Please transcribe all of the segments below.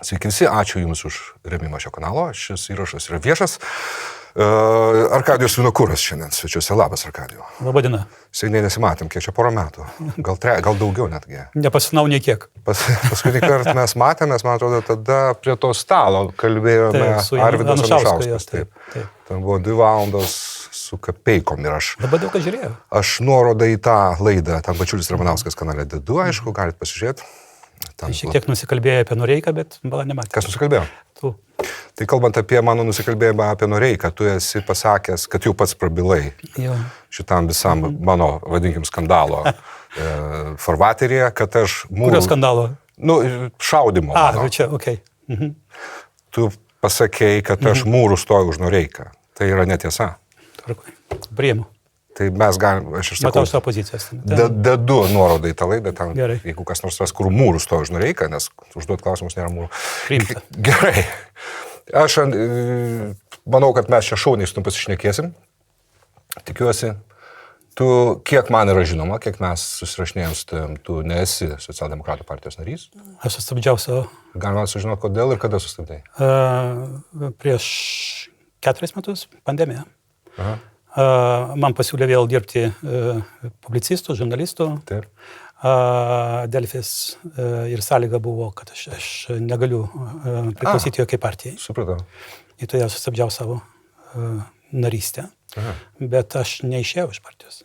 Sveiki visi, ačiū Jums už rėmimą šio kanalo. Šis įrašas yra viešas. Arkadijus Vinokuras šiandien svečiuose. Labas, Arkadijau. Labadiena. Seniai nesimatėm, kiek čia porą metų. Gal daugiau netgi. Nepasinau nei kiek. Paskutinį kartą mes matėmės, man atrodo, tada prie to stalo kalbėjome Arvydas Anušauskas. Taip. Ten buvo 2 valandos su kapeikom ir aš. Dabar daug ką žiūrėjau. Aš nuorodą į tą laidą, ten Bačiulis Ramanauskas kanale dedu, aišku, galite pasižiūrėti. Šiek tiek nusikalbėjo apie Noreiką, bet bala nematė. Kas nusikalbėjo? Tu. Tai kalbant apie mano nusikalbėjimą apie Noreiką, tu esi pasakęs, kad jau pats prabilai šitam visam mano, vadinkim, skandalo farvateryje, kad aš Kurio skandalo? Šaudimo. Čia, okei. Tu pasakei, kad aš mūrų stoju už Noreiką. Tai yra netiesa. Priimu. Tai mes galime, aš Matau savo pozicijas. Dedu nuorodą į tą laidą, ten, Gerai. jeigu kas nors ras, kur mūrų stoja už Noreiką, nes užduot klausimus nėra mūrų. Priimta. Gerai. Aš manau, kad mes čia šauniai su tu pasišnekėsim. Tikiuosi. Tu, kiek man yra žinoma, kiek mes susirašinėjom su tavim, tu nesi Socialdemokratų partijos narys. Aš sustabdžiau savo. Galima sužinoti, kodėl ir kada sustabdai? Prieš 4 metus pandemija. Aha. Man pasiūlė vėl dirbti publicistų, žurnalistų. Taip. Delfis ir sąlyga buvo, kad aš negaliu priklausyti jokiai partijai. Supratau. Ir todėl sustabdžiau savo narystę. Aha. Bet aš neišėjau iš partijos.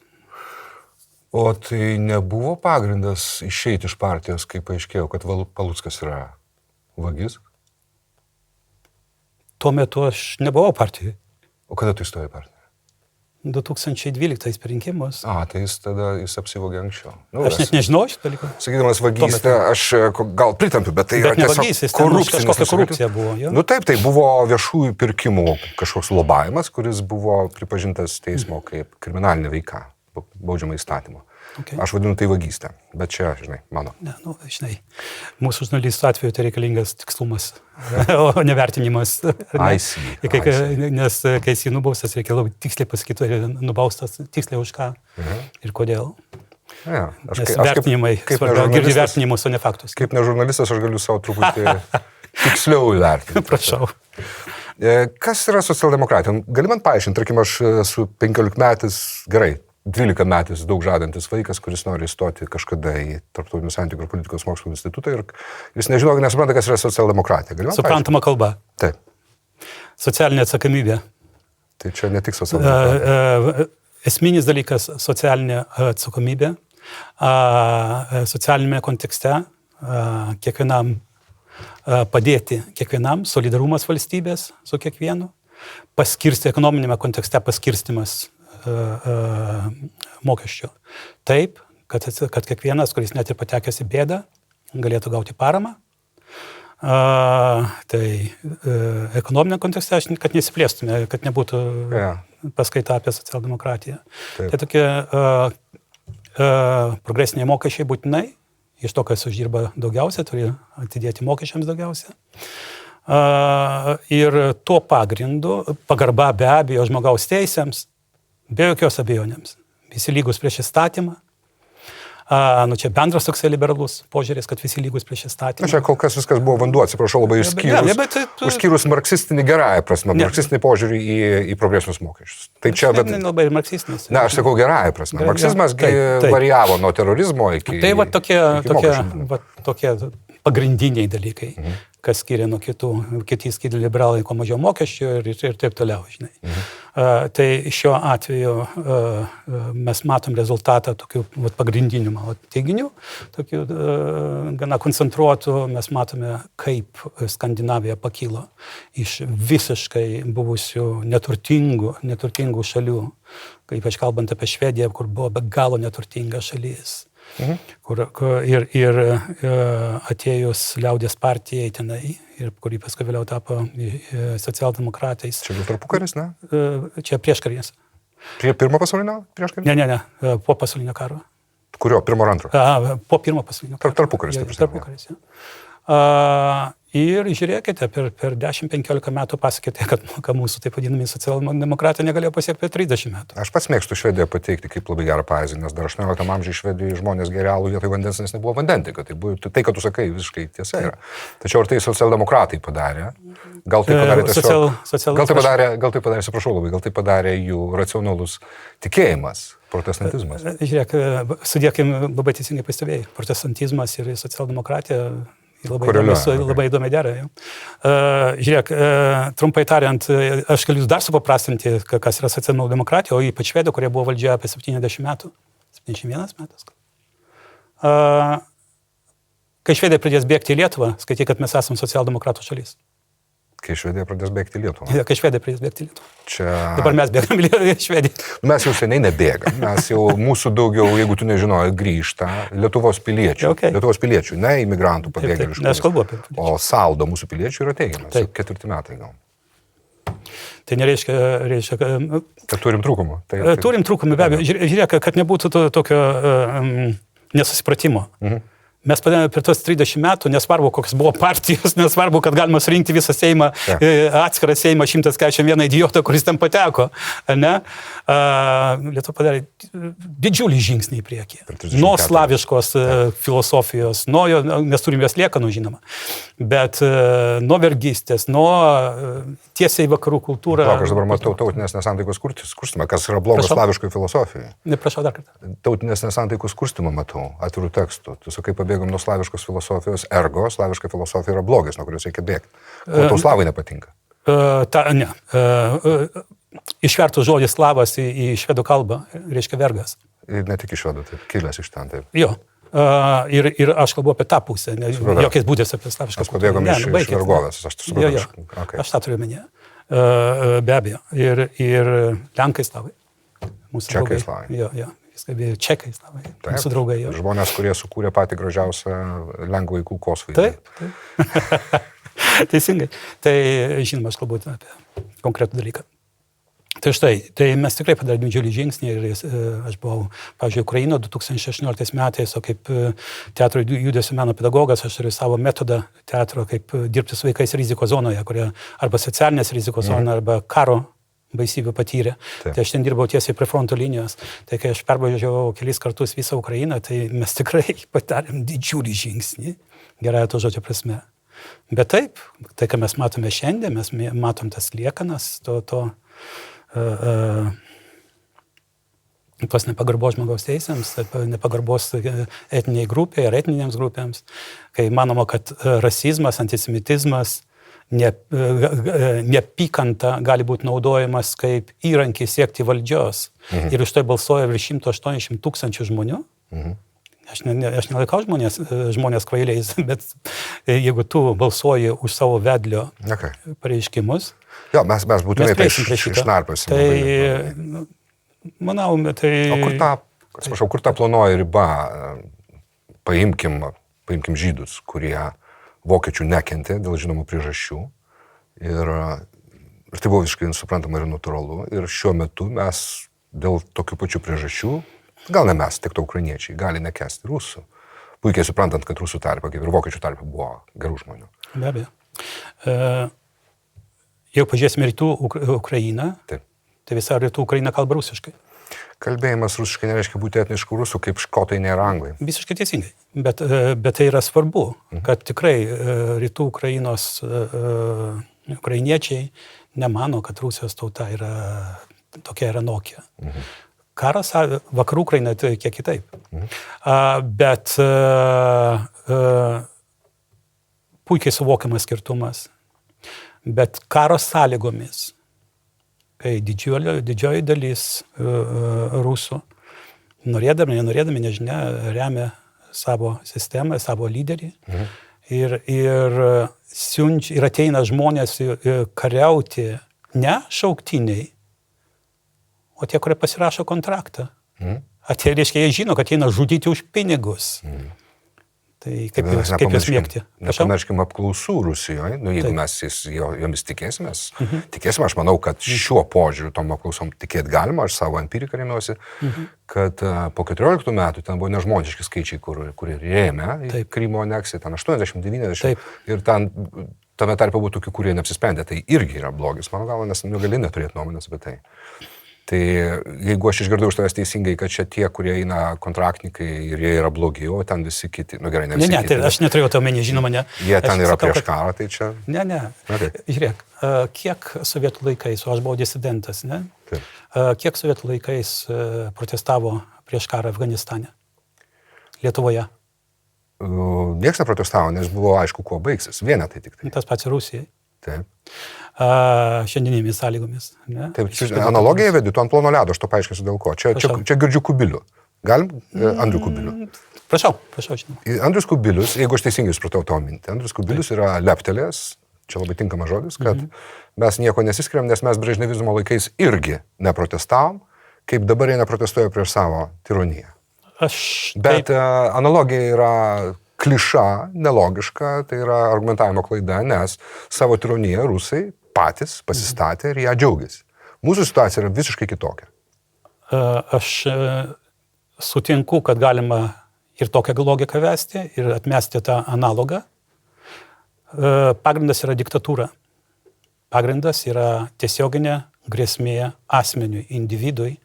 O tai nebuvo pagrindas išeiti iš partijos, kai paaiškėjo, kad Paluckas yra vagis? Tuo metu aš nebuvau partijai. O kada tu įstojai į partiją? 2012 per rinkimus. Tai jis apsivogė anksčiau. Aš net nežinau šitą dalyką. Sakydamas vagystę, aš gal pritampiu, bet tai Bet yra ne vagystės, tiesiog korupcinis. kažkokia korupcija buvo. Jo? Taip, tai buvo viešųjų pirkimų kažkoks lobavimas, kuris buvo pripažintas teismo kaip kriminalinė veika, baudžiama įstatymo. Okay. Aš vadinu tai vagystę, bet čia, žinai, mano. Ne, žinai, mūsų žurnalistų atveju tai reikalingas tikslumas, o nevertinimas. Nes kai esi nubaustas, reikia labai tiksliai pasakyti, ar nubaustas tiksliai už ką ir kodėl. Ja, nes vertinimai, girdi vertinimus, o ne faktus. Kaip ne žurnalistas, aš galiu savo truputį tiksliau įvertinti. Prašau. Kas yra socialdemokratija? Gali man paaiškinti, tarkim, aš esu 15 metais, gerai, 12 metais daug žadantis vaikas, kuris nori įstoti kažkada į Tarptautinių santykių ir politikos mokslų institutą ir jis nesupranta, kas yra socialdemokratija. Suprantama kalba. Taip. Socialinė atsakomybė. Tai čia ne tik socialdemokratija. Esminis dalykas - socialinė atsakomybė. Socialinėme kontekste kiekvienam padėti kiekvienam, solidarumas valstybės su kiekvienu, ekonominėme kontekste paskirstimas mokesčių. Taip, kad kiekvienas, kuris net ir patekęs į bėdą, galėtų gauti paramą. Tai ekonominė kontekste, kad nesiplėstume, kad nebūtų paskaita apie socialdemokratiją. Taip. Tai tokie progresiniai mokesčiai būtinai, iš to, kas uždirba daugiausia, turi atidėti mokesčiams daugiausia. Ir tuo pagrindu pagarba be abejo žmogaus teisėms, be jokios abejonėms. Visi lygus prieš įstatymą. Čia bendras toksai liberalus požiūris, kad visi lygus prieš įstatymą. Čia kol kas viskas buvo vanduo, atsiprašau, labai išskyrus marksistinį gerąją prasme, marksistinį požiūrį į progresinius mokesčius. Tai čia, bet... Labai marksistinis. Ne, aš sakau gerąją prasme. Marksizmas variavo nuo terorizmo iki... Tai tokie pagrindiniai dalykai, kas skiria nuo kitų, kiti skiria liberalai, kuo mažiau mokesčių ir taip toliau, žinai. Tai šiuo atveju mes matom rezultatą tokių pagrindinių mano teiginių, tokių gana koncentruotų, mes matome, kaip Skandinavija pakilo iš visiškai buvusių neturtingų šalių, ypač kalbant apie Švediją, kur buvo be galo neturtinga šalis. Ir atėjus liaudės partijai tenai, ir kurį paskui vėliau tapo socialdemokratais. Čia buvo tarpukaris, ne? Čia prieškaris. Prie pirmo pasaulinio prieškaris? Ne, po pasaulinio karo. Kurio? Pirmo ar antro? Po pirmo pasaulinio karo. Tarpukaris. Tarpukaris, ja. Ir žiūrėkite, per 10-15 metų pasakėte, kad mūsų taip vadinami socialdemokratai negalėjo pasiekti per 30 metų. Aš pats mėgstu Švediją pateikti kaip labai gerą pavyzdį, nes dar 18 amžiuje Švedijoje žmonės gerialų vietoj vandens, nes nebuvo vandentieka. Tai, kad tu sakai, visiškai tiesa yra. Tačiau ar tai socialdemokratai padarė? Gal tai padarė gal tai padarė, atsiprašau labai, gal tai padarė jų racionalus tikėjimas, protestantizmas? Žiūrėk, sudėkim labai teisingai pastebėjai, protestantizmas ir socialdemokratija labai įdomi dera. Žiūrėk, trumpai tariant, aš galiu dar supaprastinti, kas yra socialdemokratija, o ypač Švedija, kurie buvo valdžioje apie 70 metų. 71 metas. Kai Švedija pradės bėgti į Lietuvą, skaityk, kad mes esame socialdemokratų šalis. Kai Švedija pradės bėgti į Lietuvą. Kai Švedija pradės bėgti į Lietuvą. Čia... Dabar mes bėgam į Švediją. Mes jau seniai nebėgam. Mes jau mūsų daugiau, jeigu tu nežinojai, grįžta Lietuvos piliečių. Okay. Lietuvos piliečių, ne imigrantų pabėgėlių iš Aš kalbu apie piliečių. O saldo mūsų piliečių yra teigiamas. 4 metai gal. Tai nereiškia kad turim trūkumų. Turim trūkumų, be abejo. Žiūrėk, kad nebūtų tokio nesusipratimo. Mes per tos 30 metų, nesvarbu, kokios buvo partijos, nesvarbu, kad galima surinkti visą Seimą, atskirą Seimą, 141 idiotą, kuris ten pateko, ne? Lietuva padarė didžiulį žingsnį į priekį. Nuo slaviškos filosofijos, mes turim jos liekanų, žinoma, bet nuo vergystės, nuo tiesiai vakarų kultūrą. Aš dabar matau tautinės nesantaikos kurstimą, kas yra blogas slaviškoje filosofijoje. Prašau dar kartą. Tautinės nesantaikos kurstimą matau, atvirų tekstų. Tu sakai, pabėgom nuo slaviškos filosofijos, ergo slaviška filosofija yra blogis, nuo kurios reikia bėgti. O tau slavai nepatinka? Ne. Išvertus žodį slavas į švedų kalbą reiškia vergas. Ir ne tik iš švedų, taip, kilęs iš ten, taip. Jo. Ir aš kalbu apie tą pusę, jokiais būdės apie slavišką kultūrą. Pabėgom iš vergovės, aš supratau. Aš tą turiu omenyje. Be abejo. Ir lenkai slavai. Čekai slavai. Jo. Čekai slavai. Mūsų draugai. Žmonės, kurie sukūrė patį gražiausią lenkų vaikų kosvaidį. Taip. Teisingai. Tai, žinoma, aš kalbu apie konkretų dalyką. Tai štai, tai mes tikrai padarėme didžiulį žingsnį ir aš buvau, pavyzdžiui, Ukrainoje 2016 metais, o kaip teatro judesio meno pedagogas, aš turiu savo metodą teatro, kaip dirbti su vaikais rizikos zonoje, kurie arba socialinės rizikos zonoje, arba karo baisybių patyrė. Tai aš ten dirbau tiesiai prie fronto linijos. Tai kai aš pervažiavau kelis kartus visą Ukrainą, tai mes tikrai padarėm didžiulį žingsnį, gerąją to žodžio prasme. Bet taip, tai ką mes matome šiandien, mes matom tas liekanas, tos nepagarbos žmogaus teisėms, nepagarbos etniniai grupiai ar etninėms grupėms, kai manoma, kad rasizmas, antisemitizmas, neapykanta gali būti naudojamas kaip įrankis siekti valdžios. Ir už tai balsuoja virš 180 000 žmonių. Aš nelaikau žmonės kvailiais, bet jeigu tu balsuoji už savo vedlio pareiškimus, jo, mes būtinai tai išnarpėsim. Tai, manau, tai... O kur ta plonoji riba? Paimkim žydus, kurie vokiečių nekentė dėl žinomų priežasčių. Ir tai buvo visiškai suprantama ir natūralu. Ir šiuo metu mes dėl tokių pačių priežasčių, gal ne mes, tik to ukrainiečiai, gali nekęsti rusų. Puikiai suprantant, kad rusų tarpe, kaip ir vokiečių tarpe, buvo gerų žmonių. Be abejo. Jeigu pažiūrėsime rytų Ukrainą, tai visa rytų Ukraina kalba rusiškai. Kalbėjimas rusiškai nereiškia būti etniškų rusų, kaip škotai nėra anglai. Visiškai teisingai. Bet tai yra svarbu, kad tikrai rytų Ukrainos ukrainiečiai nemano, kad Rusijos tauta yra tokia ir anokia. Karas vakarų Ukraina tai kiek kitaip. Bet puikiai suvokiamas skirtumas. Bet karo sąlygomis, kai didžioji dalis rusų, norėdami, nežinia, remia savo sistemą, savo lyderį ir ateina žmonės kariauti ne šauktiniai, o tie, kurie pasirašo kontraktą. Reiškia, jie žino, kad eina žudyti už pinigus. Tai kaip jūs mėgti? Nepamirškim apklausų Rusijoje, jeigu mes jomis tikėsimės, aš manau, kad šiuo požiūriu tom apklausom tikėti galima, aš savo empiriką remiuosi, kad po 14 metų ten buvo nežmoniški skaičiai, kurie rėmė Krymo aneksiją, ten 80-90 ir ten tame tarpe buvo tokių, kurie neapsisprendė, tai irgi yra blogis, mano galva, nes gali neturėti nuomonės apie tai. Tai jeigu aš išgirdau iš tavęs teisingai, kad čia tie, kurie eina kontraktininkai ir jie yra blogi, o ten visi kiti, gerai, ne visi kiti. Tai aš neturėjau to omeny, žinoma, ne. Jie ten yra prieš karą, tai čia... Ne. Žiūrėk, kiek sovietų laikais, o aš buvau disidentas, ne? Taip. Kiek sovietų laikais protestavo prieš karą Afganistane? Lietuvoje? Niekas neprotestavo, nes buvo aišku, kuo baigsis. Vienetai tik tai. Tas pats Rusijai. Taip. Šiandienėmis sąlygomis. Ne? Taip, analogiją vedi, tu ant plono ledo, aš to paaiškinsiu dėl ko. Čia girdžiu Kubilių. Galim? Andrių Kubilių. Prašau, žinoma. Andrius Kubilius, jeigu aš teisingai supratau tavo mintį, Andrius Kubilius yra leptelės, čia labai tinkamas žodis, kad mes nieko nesiskiriam, nes mes brežnevizmo laikais irgi neprotestavom, kaip dabar jie neprotestuoja prieš savo tironiją. Bet analogija yra kliša, nelogiška, tai yra argumentavimo klaida, nes savo tironiją rusai patys pasistatė ir ją džiaugiasi. Mūsų situacija yra visiškai kitokia. Aš sutinku, kad galima ir tokią logiką vesti, ir atmesti tą analogą. Pagrindas yra diktatūra. Pagrindas yra tiesioginė grėsmė asmeniui, individui,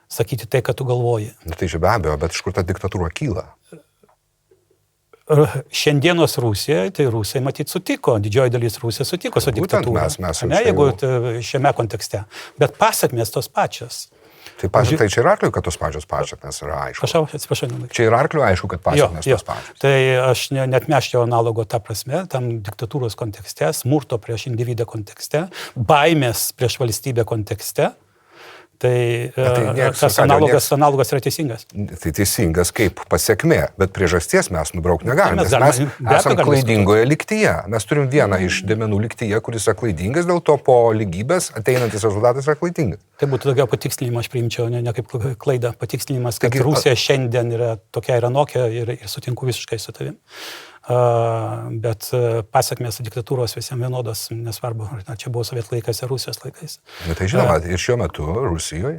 sakyti tai, ką tu galvoji. Tai čia be abejo, bet iš kur ta diktatūra kyla? Šiandienos Rusija, tai Rusija matyt sutiko, didžioji dalis Rusija sutiko su diktatūra. Jeigu šiame kontekste. Bet pasakmės tos pačios. Tai čia ir arkliui, kad tos pačios pasakmės yra aišku. Atsiprašau. Čia ir arkliui aišku, kad pasakmės tos pačios. Tai aš net meščiau analogo tą prasme, tam diktatūros kontekste, smurto prieš individą kontekste, baimės prieš valstybę kontekste. Tai tas analogas yra teisingas. Tai teisingas kaip pasiekmė, bet priežasties mes nubraukti negalime. Mes esame klaidingoje lygtyje. Mes turim vieną iš dėmenų lygtyje, kuris yra klaidingas, dėl to po lygybės ateinantis rezultatas yra klaidingas. Tai būtų daugiau patikslinimą aš priimčiau, ne kaip klaidą. Patikslinimas, kad Rusija šiandien yra tokia ir anokia ir sutinku visiškai su tavim. Bet pasakmės diktatūros visiems vienodos, nesvarbu, ar čia buvo sovietų laikais ar Rusijos laikais. Bet tai žinoma, ir šiuo metu Rusijoje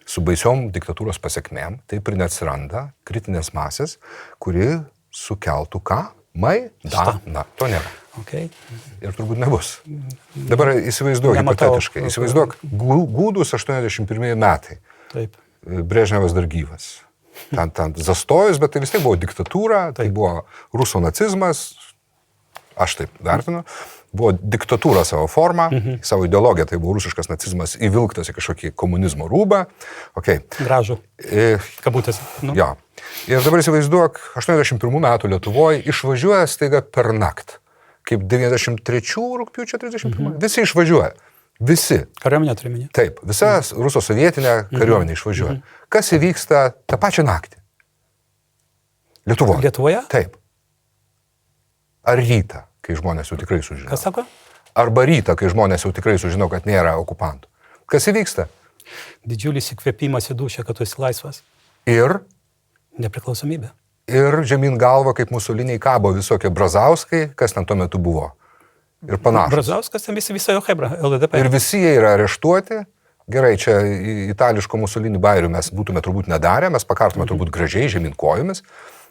su baisiom diktatūros pasiekmėm taip ir neatsiranda kritinės masės, kuri sukeltų ką? To nėra. Okay. Ir turbūt nebus. Dabar įsivaizduok hipotetiškai. Įsivaizduok, gūdus 81 metai. Taip. Brežnevas dar gyvas. Ten zastojus, bet tai vis tiek buvo diktatūra, tai buvo rusų nacizmas, aš taip vertinu, buvo diktatūra savo forma, savo ideologija, tai buvo rusiškas nacizmas įvilktas į kažkokį komunizmo rūbą. Okay. Gražu. Kabutės. Jo. Ir dabar įsivaizduok, 81 metų Lietuvoje išvažiuoja staiga per naktį, kaip 93 rugpjūčio 31. Visi išvažiuoja. Visi. Kariuomenė turiminė. Taip, visa Ruso sovietinė kariuomenė išvažiuoja. Kas įvyksta tą pačią naktį? Lietuvoje. Lietuvoje? Taip. Ar rytą, kai žmonės jau tikrai sužino? Kas sako? Arba rytą, kai žmonės jau tikrai sužino, kad nėra okupantų. Kas įvyksta? Didžiulis įkvėpimas į dušą, kad tu esi laisvas. Ir? Nepriklausomybė. Ir žemyn galva, kaip musuliniai kabo visokie Brazauskai, kas ten tuo metu buvo. Ir panašus. Brazauskas, ten visa jo hebra, LDP. Ir visi jie yra areštuoti. Gerai, čia itališko musulinį bairių mes būtume turbūt nedarę, mes pakartume turbūt gražiai žemyn kojomis,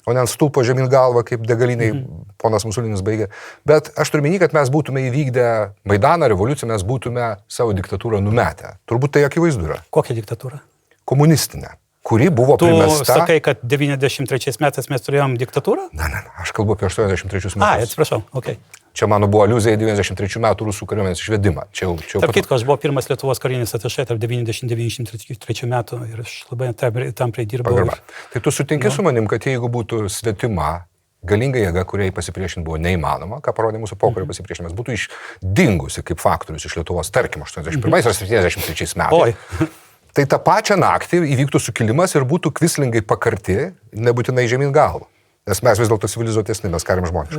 o ne ant stulpo žemyn galva, kaip degaliniai ponas musulinis baigė. Bet aš turiu minį, kad mes būtume įvykdę Maidaną, revoliuciją, mes būtume savo diktatūrą numetę. Turbūt tai akivaizdu yra. Kokią diktatūrą? Komunistinę. Kuri buvo primesta... Tu sakai, kad 93 metais mes turėjom diktatūrą? Ne, aš kalbu apie 83 metus. Atsiprašau, okei. Čia mano buvo aliuzija į 93 metų rusų kariuomenės išvedimą. Tarp kitko, aš buvau pirmas Lietuvos karinis atašė tarp 90-93 metų ir aš labai tam pridirbau. Tai tu sutinki su manim, kad jeigu būtų svetima, galinga jėga, kuriai pasipriešinti buvo neįmanoma, ką parodė mūsų pokario pasipriešinimas, būtų išdingusi kaip faktorius iš Lietuvos, tarkim, 81 ar 73 metais. Tai tą pačią naktį įvyktų sukilimas ir būtų kvislingai pakarti, nebūtinai žemyn galva. Nes mes vis dėlto civilizuotesni, mes kariam žmoniškai.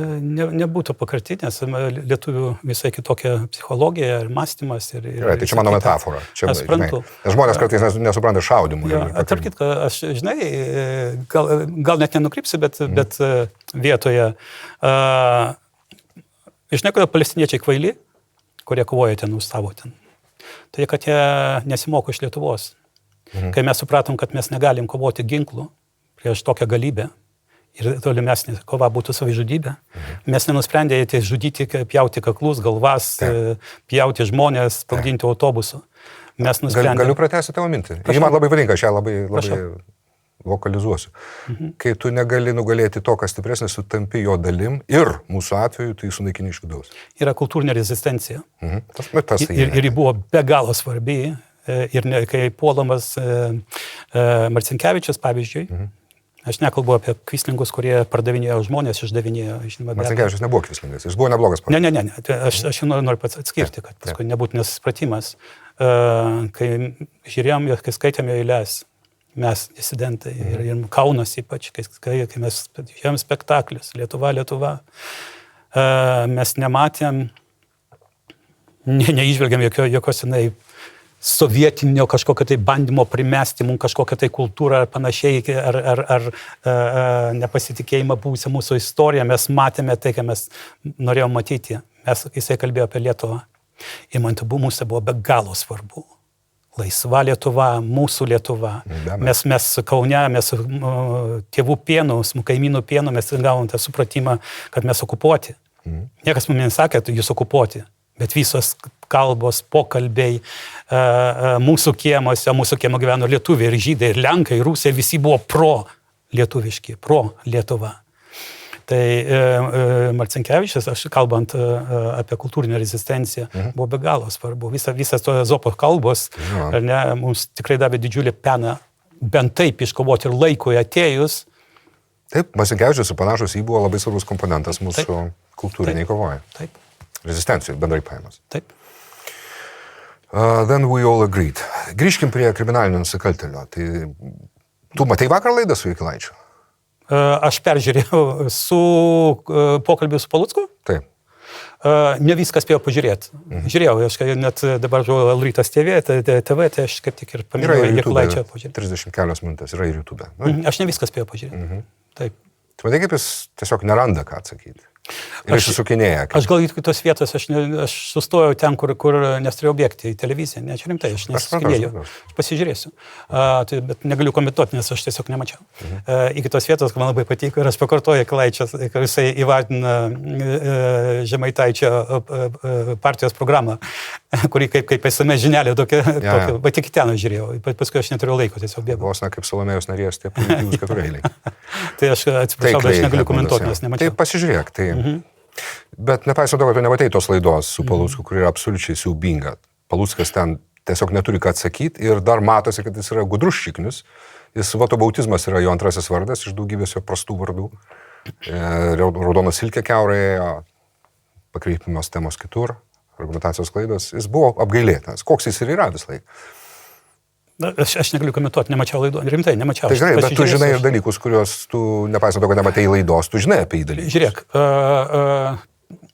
Nebūtų pakarti, nes lietuvių visai kitokia psichologija ir mąstymas. Gerai, tai čia mano metafora. Čia, aš suprantu. Nes žmonės kartais nesupranta šaudimų. Tarp kitko, aš, žinai, gal net nenukrypsiu, bet vietoje. Žinai, kodėl palestiniečiai kvaili, kurie kovoja ten už savo ten. Tai, kad jie nesimoko iš Lietuvos. Kai mes supratom, kad mes negalim kovoti ginklų prieš tokią galybę, ir tolimesnė kova būtų savižudybė. Mes nenusprendė žudyti, pjauti kaklus, galvas, pjauti žmonės, sprogdinti autobusų. Mes nusprendė... Galiu pratęsti tavo mintį. Ji man labai patinka, aš ją labai vokalizuosiu. Kai tu negali nugalėti to, kas stipresnis, tu tampi jo dalim ir mūsų atveju tai sunaikini iš vidaus. Yra kultūrinė rezistencija. Ir ji buvo be galo svarbi. Ir kai puolamas Marcinkevičius, pavyzdžiui, aš nekalbu apie kvislingus, kurie pardavinėjo žmonės, išdavinėjo. Marcinkevičius nebuvo kvislingas, jis buvo neblogas pardavinėjas. Ne. Aš noriu pats atskirti, kad paskui nebūtų nesupratimas. Kai žiūrėjom, kai skaitėme eiles, mes disidentai ir Kaunas ypač, kai mes žiūrėjom spektaklius, Lietuva, mes nematėm, neižvelgiam jokios sovietinio kažkokio tai bandymo primesti mums kažkokią tai kultūrą ar panašiai, ar nepasitikėjimą buvusią mūsų istoriją. Mes matėme tai, ką mes norėjome matyti. Jisai kalbėjo apie Lietuvą. Ir man tai mūsų buvo be galo svarbu. Laisva Lietuva, mūsų Lietuva. Mes Kaune, mes tėvų pienų, kaimynų pienų, mes gavom tą supratimą, kad mes okupuoti. Niekas mums nesakė, kad jūs okupuoti. Bet visos kalbos, pokalbiai, mūsų kiemo gyveno lietuviai ir žydai, ir lenkai, ir rusai, visi buvo pro-lietuviški, pro-Lietuva. Tai Marcinkevičius, aš kalbant apie kultūrinę rezistenciją, buvo be galo svarbu. Visas to Ezopo kalbos mums tikrai davė didžiulį peną, bent taip iškovoti ir laikui atėjus. Taip, Marcinkevičius panašus, jį buvo labai svarbus komponentas mūsų kultūriniai kovoje. Taip. Rezistencijai, bendrai paėmas. Taip. Then we all agreed. Grįžkim prie kriminalinio nusikaltėlio. Tai tu matei vakar laidą su Jakilaičiu? Aš peržiūrėjau su pokalbiu su Palucku. Taip. Ne viską spėjau pažiūrėti. Žiūrėjau, aš net dabar žiūrėjau L-Rytas TV, tai aš kaip tik ir paminėjau Jakilaičio pažiūrėti. 30 kelios minutės yra ir YouTube. Aš ne viską spėjau pažiūrėti. Taip. Tu matai, kaip jis tiesiog neranda ką atsakyti. Ir išsisukinėja. Aš gal į kitos vietos, aš sustojau ten, kur nesturėjau bėgti į televiziją. Ne, čia rimtai, aš nesisukinėjau. Aš pasižiūrėsiu. Bet negaliu komentuoti, nes aš tiesiog nemačiau. Į kitos vietos, man labai patiko, ir aš pakartoju Jakilaičio, kai jisai įvardina Žemaitaičio partijos programą, kuri kaip esame žinelė tokia, bet tik ten aš žiūrėjau. Paskui aš neturėjau laiko, tiesiog bėgau. Vos ne kaip Salomėjos narės, tie pozityvūs keturėliai. Tai aš atsiprašau, bet aš negaliu komentuoti, nes nemačiau. Tai pasižiūrėk, tai... Bet nepaisant to, kad tu nematei tos laidos su Palucku, kuri yra absoliučiai siaubinga. Paluckas ten tiesiog neturi ką atsakyti ir dar matosi, kad jis yra gudrus šiknius. Jis vatobautizmas yra jo antrasis vardas iš daugybės jo prastų vardų. Raudona silkė kiaurėje, pakreipimas temos kitur, argumentacijos klaidos. Jis buvo apgailėtinas. Koks jis ir yra vis laik? Aš negaliu komentuoti, nemačiau laidų. Rimtai, nemačiau. Tai gerai, bet tu žinai ir dalykus, kuriuos tu, nepaisant to, kad nematei laidos, tu žinai apie jį dalykus. Žiūrėk.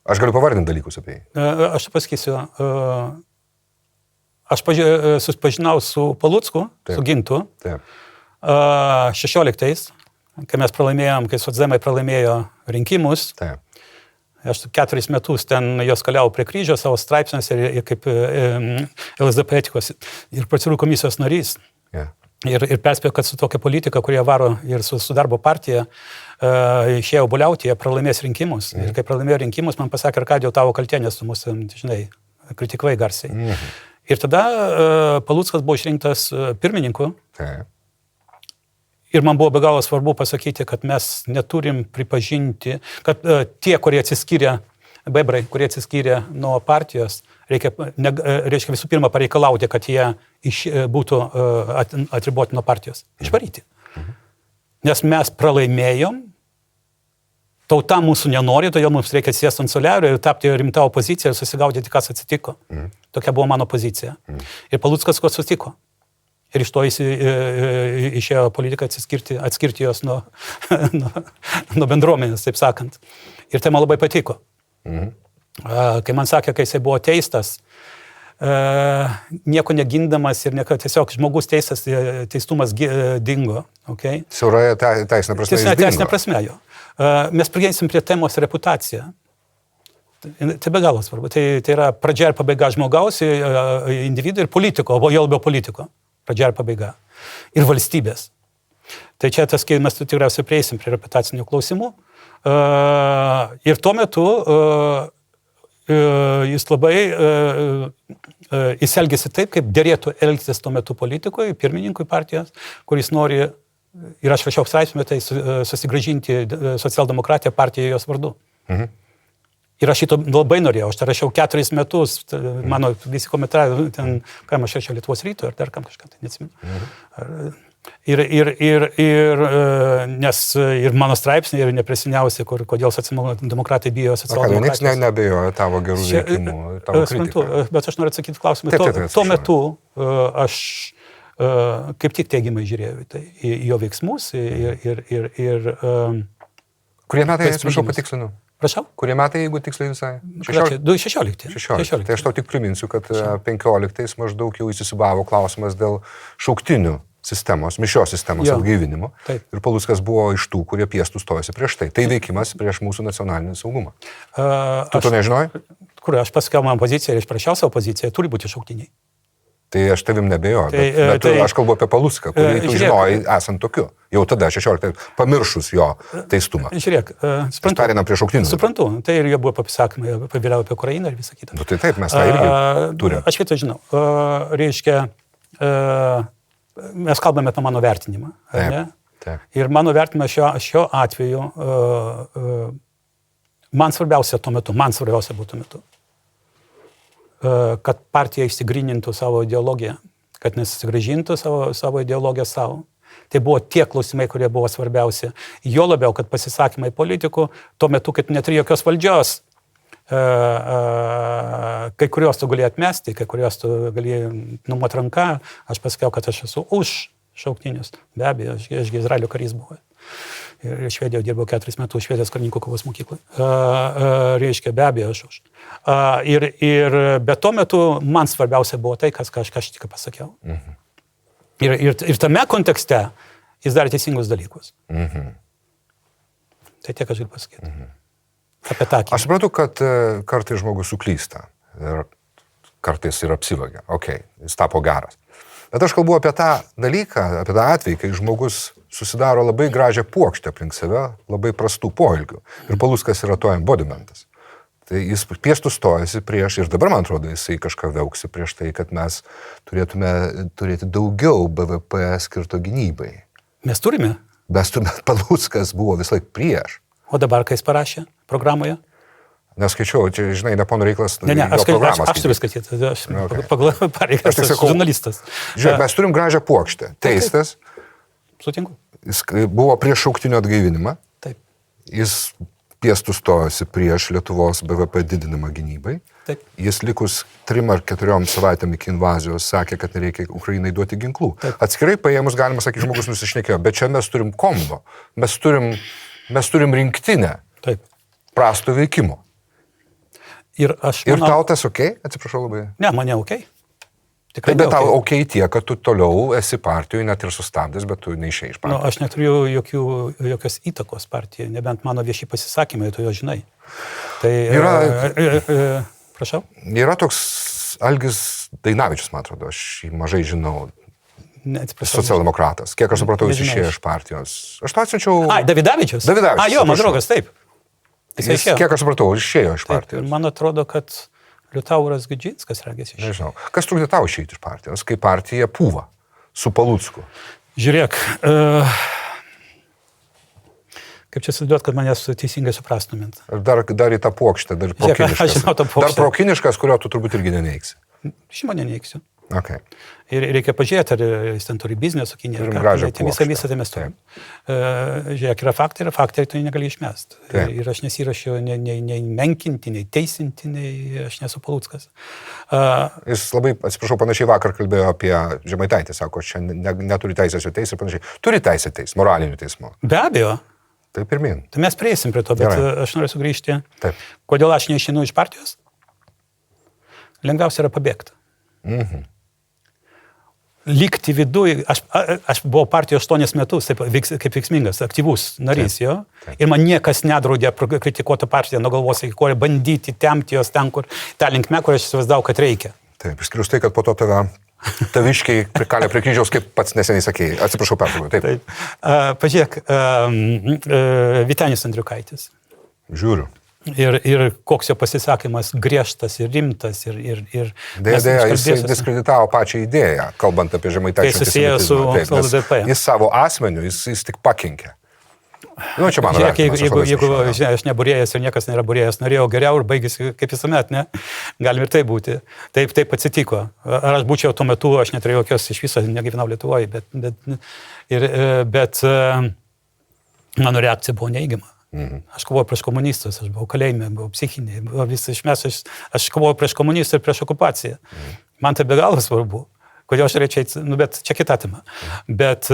Aš galiu pavardinti dalykus apie jį. Aš pasakysiu. Aš susipažinau su Palucku, su Gintu. Taip. 16, kai mes pralaimėjom, kai socdemai pralaimėjo rinkimus. Taip. Aš 4 metus ten jos kaliau prie kryžio savo straipsniuose ir kaip LSDP etikos ir procedūrų komisijos narys. Yeah. Ir perspėjo, kad su tokia politika, kurie varo ir su darbo partija, išėjo buliauti, jie pralaimės rinkimus. Ir kai pralaimėjo rinkimus, man pasakė, Arkadijau, tavo kaltė, nes tu mūsų, žinai, kritikavai garsiai. Ir tada Paluckas buvo išrinktas pirmininku. Taip. Ir man buvo be galo svarbu pasakyti, kad mes neturim pripažinti, kad tie, kurie atsiskyrė, bebrai, kurie atsiskyrė nuo partijos, reikia visų pirma pareikalauti, kad jie būtų atriboti nuo partijos. Išvaryti. Nes mes pralaimėjom, tauta mūsų nenori, todėl mums reikia sėsti ant soliario ir tapti rimtą opoziciją ir susigaudyti, kas atsitiko. Tokia buvo mano pozicija. Ir Paluckas ko sutiko. Ir iš to išėjo politika atskirti jos nuo bendruomenės, taip sakant. Ir tai man labai patiko. Kai man sakė, kai jisai buvo teistas, nieko negindamas ir tiesiog žmogus teistumas dingo. Okay? Siaurąją teisinę prasme jis dingo. Teisinę prasme jo. Mes prieisim prie temos reputacija. Tai be galo svarbu. Tai yra pradžia ir pabaiga žmogaus, individo ir politiko, o jo labiau politiko. Pradžia ir pabaiga. Ir valstybės. Tai čia tas, kai mes tikriausiai prieisim prie reputacinių klausimų. Ir tuo metu jis labai jis elgėsi taip, kaip dėrėtų elgtis tuo metu politikoje, pirmininkui partijos, kuris nori, ir aš rašiau straipsnį, tai susigrąžinti socialdemokratiją partiją jos vardu. Ir aš šito labai norėjau, aš tai rašiau 4 metus, mano visi komentarai, ten, kam aš rašiau Lietuvos ryto, ar dar kam kažką, tai neatsimenu. Nes ir mano straipsniai ir nepresiniausi, kodėl socialdemokratai bijo socialdemokratijos. Niekas nebejoja tavo gerų veikimų, tavo kritikų. Bet aš noriu atsakyti klausimą. Tuo metu aš kaip tik teigiamai žiūrėjau į jo veiksmus ir kurie metai, atsiprašau, patikslinu? Prašau? Kurie metai, jeigu tiksliai visai? 16. Tai aš tau tik priminsiu, kad 15 maždaug jau įsisubavo klausimas dėl šauktinių sistemos, mišrios sistemos atgaivinimo. Ir Paluckas buvo iš tų, kurie piestų stojasi prieš tai. Tai veikimas prieš mūsų nacionalinį saugumą. Tu to nežinojai? Kur aš pasakiau man poziciją ir aš prašiau savo poziciją, turi būti šauktiniai. Tai aš tavim nebejoju, bet aš kalbu apie Palucką, kurį tu žinojai esant tokiu. Jau tada 16, pamiršus jo teistumą. Žiūrėk, suprantu. Pereinam prie šauktinių. Suprantu, tai ir jo buvo pasakymai, vėliau apie Ukrainą ir visą kitą. Tai taip, mes tą irgi turime. Aš kitą žinau. Reiškia, mes kalbame apie mano vertinimą. Taip. Ir mano vertinimas šiuo atveju, man svarbiausia buvo tuo metu, kad partija išsigrynintų savo ideologiją, kad nesusigrąžintų savo ideologiją savo. Tai buvo tie klausimai, kurie buvo svarbiausi. Jo labiau, kad pasisakymai politikų, tuo metu, kad neturi jokios valdžios, kai kuriuos tu gali atmesti, kai kuriuos tu gali numoti ranką. Aš pasakiau, kad aš esu už šauktinius. Be abejo, aš Izraelio karys buvau. Ir Švedijoje dirbau 4 metus Švedijos karininkų kovos mokykloje. Reiškia, be abejo, aš už. Bet tuo metu man svarbiausia buvo tai, kas aš tik pasakiau. Ir tame kontekste jis darė teisingus dalykus. Tai tiek aš galiu pasakyti. Apie tą. Aš suprantu, kad kartais žmogus suklysta. Ir kartais ir apsivagia. Jis tapo geras. Bet aš kalbu apie tą dalyką, apie tą atvejį, kai žmogus susidaro labai gražią puokštę aplink save, labai prastų poelgių. Ir Paluckas yra to embodimentas. Tai jis piestų stojasi prieš, ir dabar, man atrodo, jisai kažką veuksi prieš tai, kad mes turėtume turėti daugiau BVP skirto gynybai. Mes turime. Paluckas buvo vis laik prieš. O dabar, kai jis parašė programoje? Neskaičiau, čia, žinai, ne pono reikalas. Aš turiu skaityti, aš pagal pareigas, aš žurnalistas. Žiūrėk, mes turim gražią puokštę. Teistas. Sutinku. Jis buvo prieš šauktinio atgaivinimą. Taip. Jis piestų stojasi prieš Lietuvos BVP didinimą gynybai. Taip. Jis likus 3 ar 4 savaitėm iki invazijos sakė, kad nereikia Ukrainai duoti ginklų. Taip. Atskirai paėmus, galima sakyti, žmogus nusišnekėjo, bet čia mes turim kombo. Mes turim rinktinę. Taip. Prasto veikimo. Ir tau tas atsiprašau labai. Ne, mane Tikrai bet tau tiek, kad tu toliau esi partijoje, net ir sustabdęs, bet tu neišėjai iš partijos. Aš neturiu jokios įtakos partijai, nebent mano vieši pasisakymai, tu jo žinai. Tai prašau? Yra toks Algis Dainavičius, man atrodo, aš jį mažai žinau. Socialdemokratas. Kiek aš supratau, jis išėjo iš partijos. Aš to atsiunčiau. Davidavičius? Davidavičius. Jo, man draugas, taip. Kiek aš supratau, išėjo iš partijos. Ir man atrodo, kad Liutauras Gudžinskas ragėsi išėjo. Nežinau. Kas trukdė tau išeiti iš partijos, kai partija pūva su Palucku? Žiūrėk, kaip čia sudėt, kad manęs teisingai suprastumėt. Dar į tą puokštę, dar prokiniškas. Aš žinau tą puokštę. Dar prokiniškas, kurio tu turbūt irgi neneiksi. Žinoma, neneiksiu. Okay. Ir reikia pažiūrėti, ar jis ten turi biznį su Kinija. Turim gražią plokštę. Visą tai mes turim. Žiūrėk, yra faktai tu negali išmesti. Ir aš nesirašiau nei menkinti, nei teisinti, nei aš nesu Paluckas. Jis labai, atsiprašau, panašiai vakar kalbėjo apie Žemaitaitį, sako, čia neturi teisės jo teisę ir panašiai. Turi teisę teisę, moralinių teismų. Be abejo. Tai pirmin. Tai mes prieisim prie to, bet aš noriu sugrįžti. Taip. Kodėl aš neišeinu iš partijos? Lengviausia yra pabėgti. Likti viduje, aš buvau partijos 8 metus, taip, kaip veiksmingas, aktyvus narys jo, ir man niekas nedraudė kritikuoti partiją nuo galvos iki kojų, bandyti tempti jos ten, kur tą linkme, kur aš įsivaizdavau, kad reikia. Taip, išskirius tai, kad po to taviškiai prikalė prie kryžiaus, kaip pats neseniai sakėjai. Atsiprašau, pertraukiau. Taip. Pažiūrėk, Vytenis Andriukaitis. Žiūriu. Ir koks jo pasisakymas griežtas ir rimtas. Dėja, jis diskreditavo pačią idėją, kalbant apie Žemaitaičio antisemitizmą. Su LDP. Jis savo asmeniu, jis tik pakenkė. Nu, čia mano vertinimas. Jeigu aš neburėjęs ir niekas nėra burėjęs, norėjau geriau ir baigėsi kaip visuomet, ne? Galim ir tai būti. Taip atsitiko. Ar aš būčiau tuo metu, aš neturėjau jokios iš viso, negyvenau Lietuvoje, bet mano reakcija buvo neigiama. Aš kovojau prieš komunistus, aš buvau kalėjime, buvau psichinė, buvo visą išmes, aš kovojau prieš komunistus ir prieš okupaciją. Man tai be galo svarbu. Kodėl aš reičiau, bet čia kita tema. Bet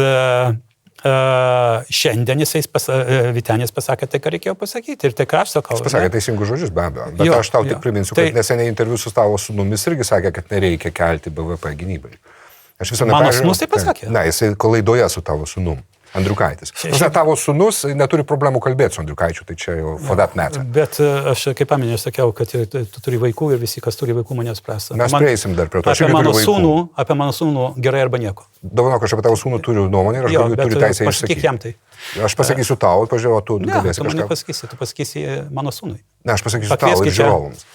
šiandien Vytenis pasakė tai, ką reikėjo pasakyti ir tai, ką aš sakau. Jis pasakė teisingus žodžius, be abejo. Bet aš tau tik priminsiu, kad neseniai interviu su tavo sūnumis irgi sakė, kad nereikia kelti BVP gynybai. Mano sūnus taip pasakė? Ne, jisai laidoje su tavo sūnum. Andriukaitis. Tavo sūnus neturi problemų kalbėti su Andriukaičiu, tai čia jau for that matter. Bet aš, kaip paminėjau, aš sakiau, kad tu turi vaikų ir visi, kas turi vaikų, manęs prasa. Mes prieisim dar prie to. Apie mano sūnų gerai arba nieko. Dovanok, aš apie tavo sūnų turiu nuomonę ir aš turiu teisę išsakyti. Jam tai. Aš pasakysiu tau, pažiūrėjau, tu galėsi kažką. Ne, tu pasakysi mano sūnui. Ne, aš pasakysiu tau ir žiūrovams.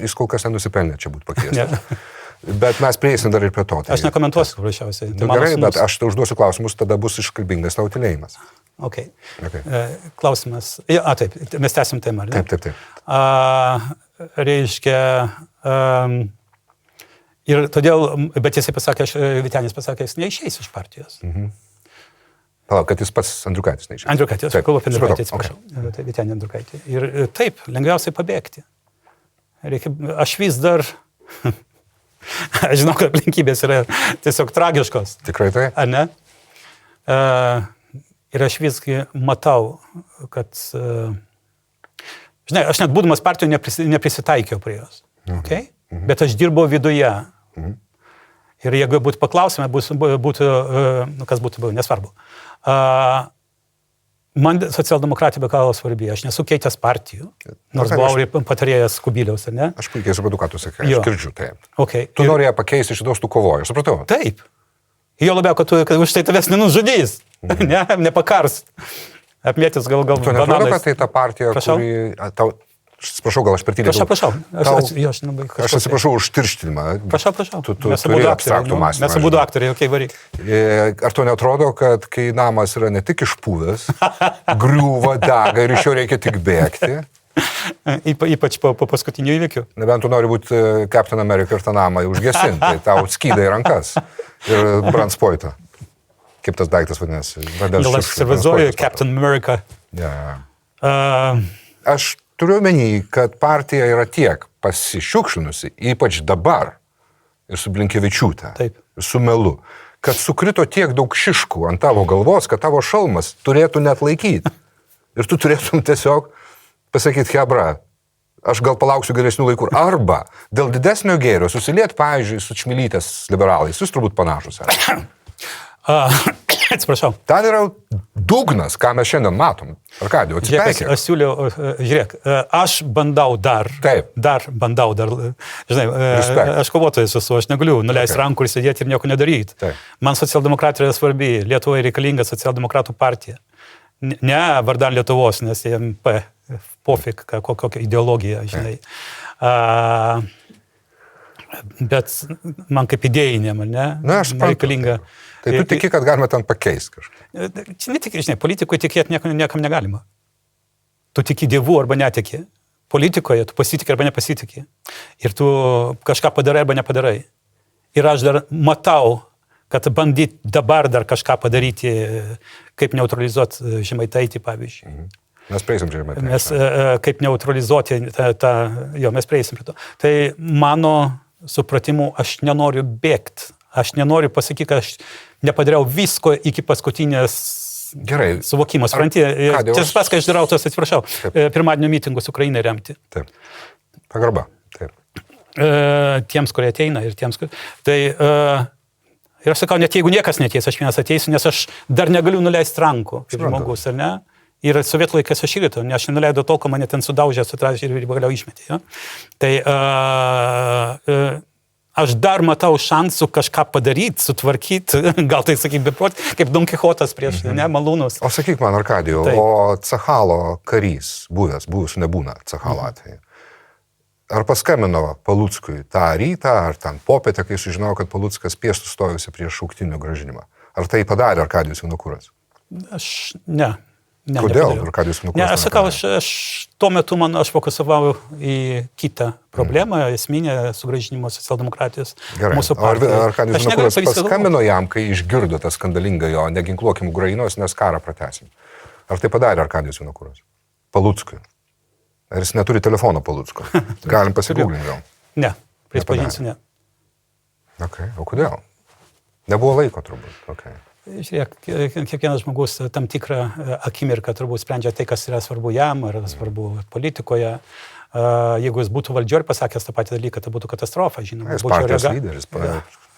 Jis kol kas nenusipelnė čia būti pakviestas. Bet mes prieisim dar ir prie to. Aš nekomentuosiu, prašiausiai. Gerai, bet aš tau užduosiu klausimus, tada bus iškalbingas tau tylėjimas. Okay. Klausimas. Taip, mes tęsim temą, ar ne? Taip. Reiškia, ir todėl, bet jisai pasakė, Vytenis pasakė, jis neišeis iš partijos. Palauk, kad jis pats Andriukaitis neišeis. Andriukaitis, aš kalbu apie Andriukaitį, atsiprašau. Tai Vytenį Andriukaitį. Ir taip, lengviausiai pabėgti. Aš vis dar... Aš žinau, kad aplinkybės yra tiesiog tragiškos. Tikrai tai? Ar ne? Ir aš visgi matau, kad... Žinai, aš net būdamas partijoje neprisitaikiau prie jos. Okay? Bet aš dirbau viduje. Ir jeigu būtų paklausime, būtų kas būtų, nesvarbu. Man socialdemokratija be galo svarbi, aš nesu keitęs partijų, nors buvau ir patarėjas Kubiliaus, ar ne? Aš puikiai supratau, ką tu sakai, aš girdžiu taip. Okay. Tu norėjai pakeisti iš vidaus, tu kovoji, supratau? Taip. Jo labiau, kad už tai tavęs nenužudys, nepakars. Apmėtis gal bananais. Tu netrodo, kad tai ta partija, kuri... Atsiprašau, gal aš per tylį. Prašau. Aš atsiprašau už tirštinimą. Prašau. Tu turi abstraktų mąstymą. Mes abudu aktoriai, okei, varyk. Ar to netrodo, kad kai namas yra ne tik išpūvęs, griūva, dega ir iš jo reikia tik bėgti? Ypač po paskutinių įvykių. Nebent tu nori būti Captain America ir tą namą užgesinti, tai tau skyda į rankas ir brandspoitą. Kaip tas daiktas vadinasi? Gal aš įsivaizduoju Captain America. Aš turiu omeny, kad partija yra tiek pasišiukšlinusi, ypač dabar, ir su Blinkevičiūte, ir su melu, kad sukrito tiek daug šiškų ant tavo galvos, kad tavo šalmas turėtų net laikyti. Ir tu turėtum tiesiog pasakyti, hebra, aš gal palauksiu geresnių laikų. Arba dėl didesnio gėrio susiliet, pavyzdžiui, su Čmilytės liberalais. Jūs turbūt panašus. Atsiprašau. Ten yra dugnas, ką mes šiandien matom. Arkadijau, atsipeikė. Aš siūliau, žiūrėk, aš bandau dar, žinai, aš kovotojas esu, aš negaliu nuleisti rankų ir sėdėti ir nieko nedaryti. Man socialdemokratija yra svarbi, Lietuvoje reikalinga socialdemokratų partija. Ne vardan Lietuvos, nes jiem pofik, kokia ideologija, žinai. Bet man kaip idėjinėm, ne? Na, aš reikalinga. Tai tu tiki, kad galime ten pakeisti kažką? Čia ne tik, žinai, politikoje tikėti niekam negalima. Tu tiki Dievu arba netiki. Politikoje tu pasitikė arba nepasitikė. Ir tu kažką padarai arba nepadarai. Ir aš dar matau, kad bandyti dabar dar kažką padaryti, kaip neutralizuoti Žemaitaitį, pavyzdžiui. Mes prieisim prie Žemaitaitį. Mes kaip neutralizuoti mes prieisim prie to. Tai mano supratimu, aš nenoriu bėgti. Aš nenoriu pasakyti, kad aš nepadariau visko iki paskutinės suvokimo. Supranti, tiesą pas, kai aš darau tos, atsiprašau, pirmadienio mitingus Ukrainai remti. Taip. Pagarba. Taip. Tiems, kurie ateina ir tiems, kurie... Tai ir aš sakau, net jeigu niekas neteis, aš vienas ateisiu, nes aš dar negaliu nuleisti rankų kaip žmogus, ar ne? Ir sovietų laikais aš irgi to, nes aš nenuleidau tol, ko mane ten sudaužė, sutražė ir vėliau išmetė. Ja? Tai aš dar matau šansų kažką padaryti, sutvarkyti, gal tai sakyk, beprot, kaip Don Kichotas prieš malūnus. O sakyk man, Arkadijau, o Cachalo karys, buvęs nebūna Cachalo atveju. Ar paskambino Paluckui tą rytą, ar ten popietę, kai sužinojau, kad Paluckas pėstų stojusi prieš šauktinių grąžinimą? Ar tai padarė Arkadijus Vinokuras? Ne. Kodėl Arkadijus Vinokuras? Ne, aš sakau, aš tuo metu aš fokusavau į kitą problemą, esminę sugrąžinimo socialdemokratijos mūsų partiją. Ar Arkadijus Vinokuras paskambino jam, kai išgirdo tą skandalingą jo neginkluokim Ukrainos, nes karą pratęsim? Ar tai padarė Arkadijus Vinokuras? Paluckui? Ar jis neturi telefono Palucko? Galim pasigūglinti gal? Ne, prisipažinsiu, ne. Okay. O kodėl? Nebuvo laiko turbūt. Okay. Žiūrėk, kiekvienas žmogus tam tikrą akimirką turbūt sprendžia tai, kas yra svarbu jam, ar svarbu politikoje. Jeigu jis būtų valdžio ir pasakęs tą patį dalyką, tai būtų katastrofa, žinoma. Jis partijos lyderis,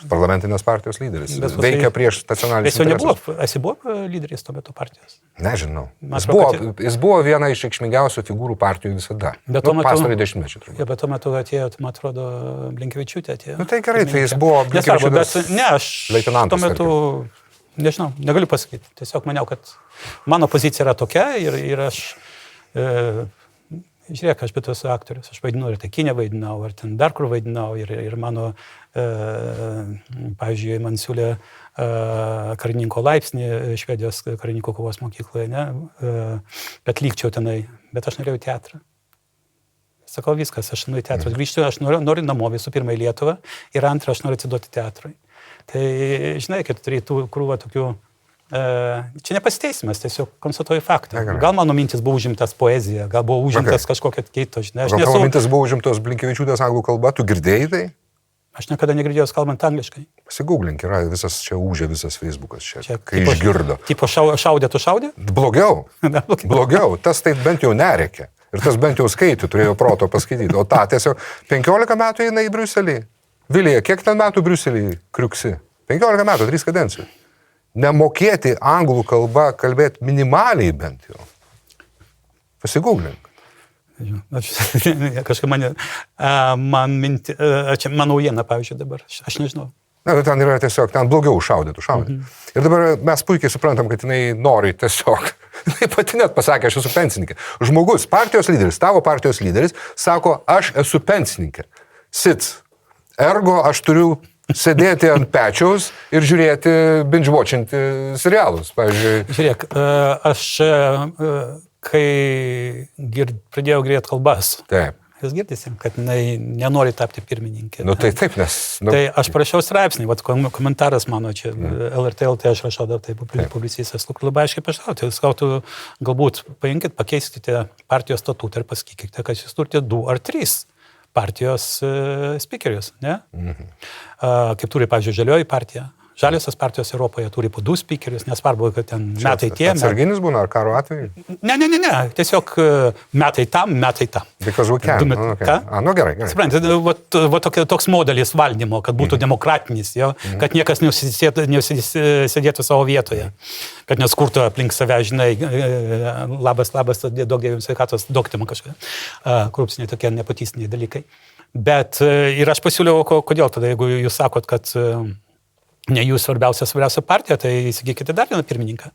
parlamentinės partijos lyderis. Veikia prieš nacionalinius interesus. Esi buvo lyderis tuo metu partijos? Nežinau. Jis buvo viena iš reikšmingiausių figūrų partijų visada. Pastarąjį dešimtmečių turbūt. Bet tuo metu atėjo, man atrodo, Blinkevičiūtė atėjo. Tai gerai, tai jis buvo Blinkevičiūtės leitenantas. Tuo metu, nežinau, negaliu pasakyti. Tiesiog maniau, kad mano pozicija yra tokia ir aš... Žiūrėk, aš bet esu aktorius, aš vaidinu ir tai Kinė vaidinau, ar ten dar kur vaidinau, ir mano, pavyzdžiui, man siūlė karininko laipsnį Švedijos karininkų kovos mokykloje, ne, bet lygčiau tenai, bet aš norėjau teatrą. Sakau, viskas, aš noriu teatrą, grįžtu, aš noriu namo visų pirma į Lietuvą, ir antrą, aš noriu atsiduoti teatrui. Tai, žinai, kad turėtų krūvą tokių... Čia nepasiteisimas, tiesiog konstatuoju faktą. Gal mano mintis buvo užimtas poezija, gal buvo užimtas kažkokia kito, žinai. Gal tavo mintis buvo užimtos Blinkevičiūtės anglų kalba, tu girdėjai tai? Aš niekada negirdėjau kalbant angliškai. Pasigūglink, yra visas čia užė visas Facebookas čia kai išgirdo. Tipo šaudė, tu šaudė? Blogiau, tas tai bent jau nereikia. Ir tas bent jau skaitė, turėjo proto paskaityti. O ta tiesiog 15 metų eina į Briuselį. Vilija, kiek ten metų Briuselį kriuksi? 15 metų, 3 kadencijų. Nemokėti anglų kalbą, kalbėti minimaliai bent jau. Pasigūglink. Kažkaip man minti, čia man naujiena, pavyzdžiui, dabar, aš nežinau. Na, ten yra tiesiog, ten blogiau šaudytų. Ir dabar mes puikiai suprantam, kad jinai nori tiesiog, jinai pati net pasakė, aš esu pensininkė. Žmogus, partijos lyderis, tavo partijos lyderis, sako, aš esu pensininkė. Sits. Ergo, aš turiu sėdėti ant pečiaus ir žiūrėti, binge-watchinti serialus, pavyzdžiui. Žiūrėk, aš kai pradėjau girdėti kalbas, jūs girdėsim, kad nenori tapti pirmininkė. Nu tai taip, nes... Tai aš parašiau straipsnį, komentaras mano čia, LRT, aš rašau, tai publicistas, labai aiškiai pašau, tai skautų galbūt paimkite, pakeiskite partijos statutą ir pasakykite, kad jūs turite 2 ar 3 partijos spikerius, ne? Kaip turi, pavyzdžiui, Žalioji partija. Žaliosios partijos Europoje turi po 2 spikerius, nesvarbu, kad ten metai tie. Atsarginis būna ar karo atveju? Ne, tiesiog metai tam. Because we can. Nu gerai. Suprantate, toks modelis valdymo, kad būtų demokratinis, kad niekas nesėdėtų savo vietoje, kad neskurtų aplink save, žinai, labas, daug dievim sveikatos, doktima kažkokia, korupciniai tokie nepatystiniai dalykai. Bet ir aš pasiūliau, kodėl tada, jeigu jūs sakot, kad ne jūs svarbiausia partija, tai įsigykite dar vieną pirmininką.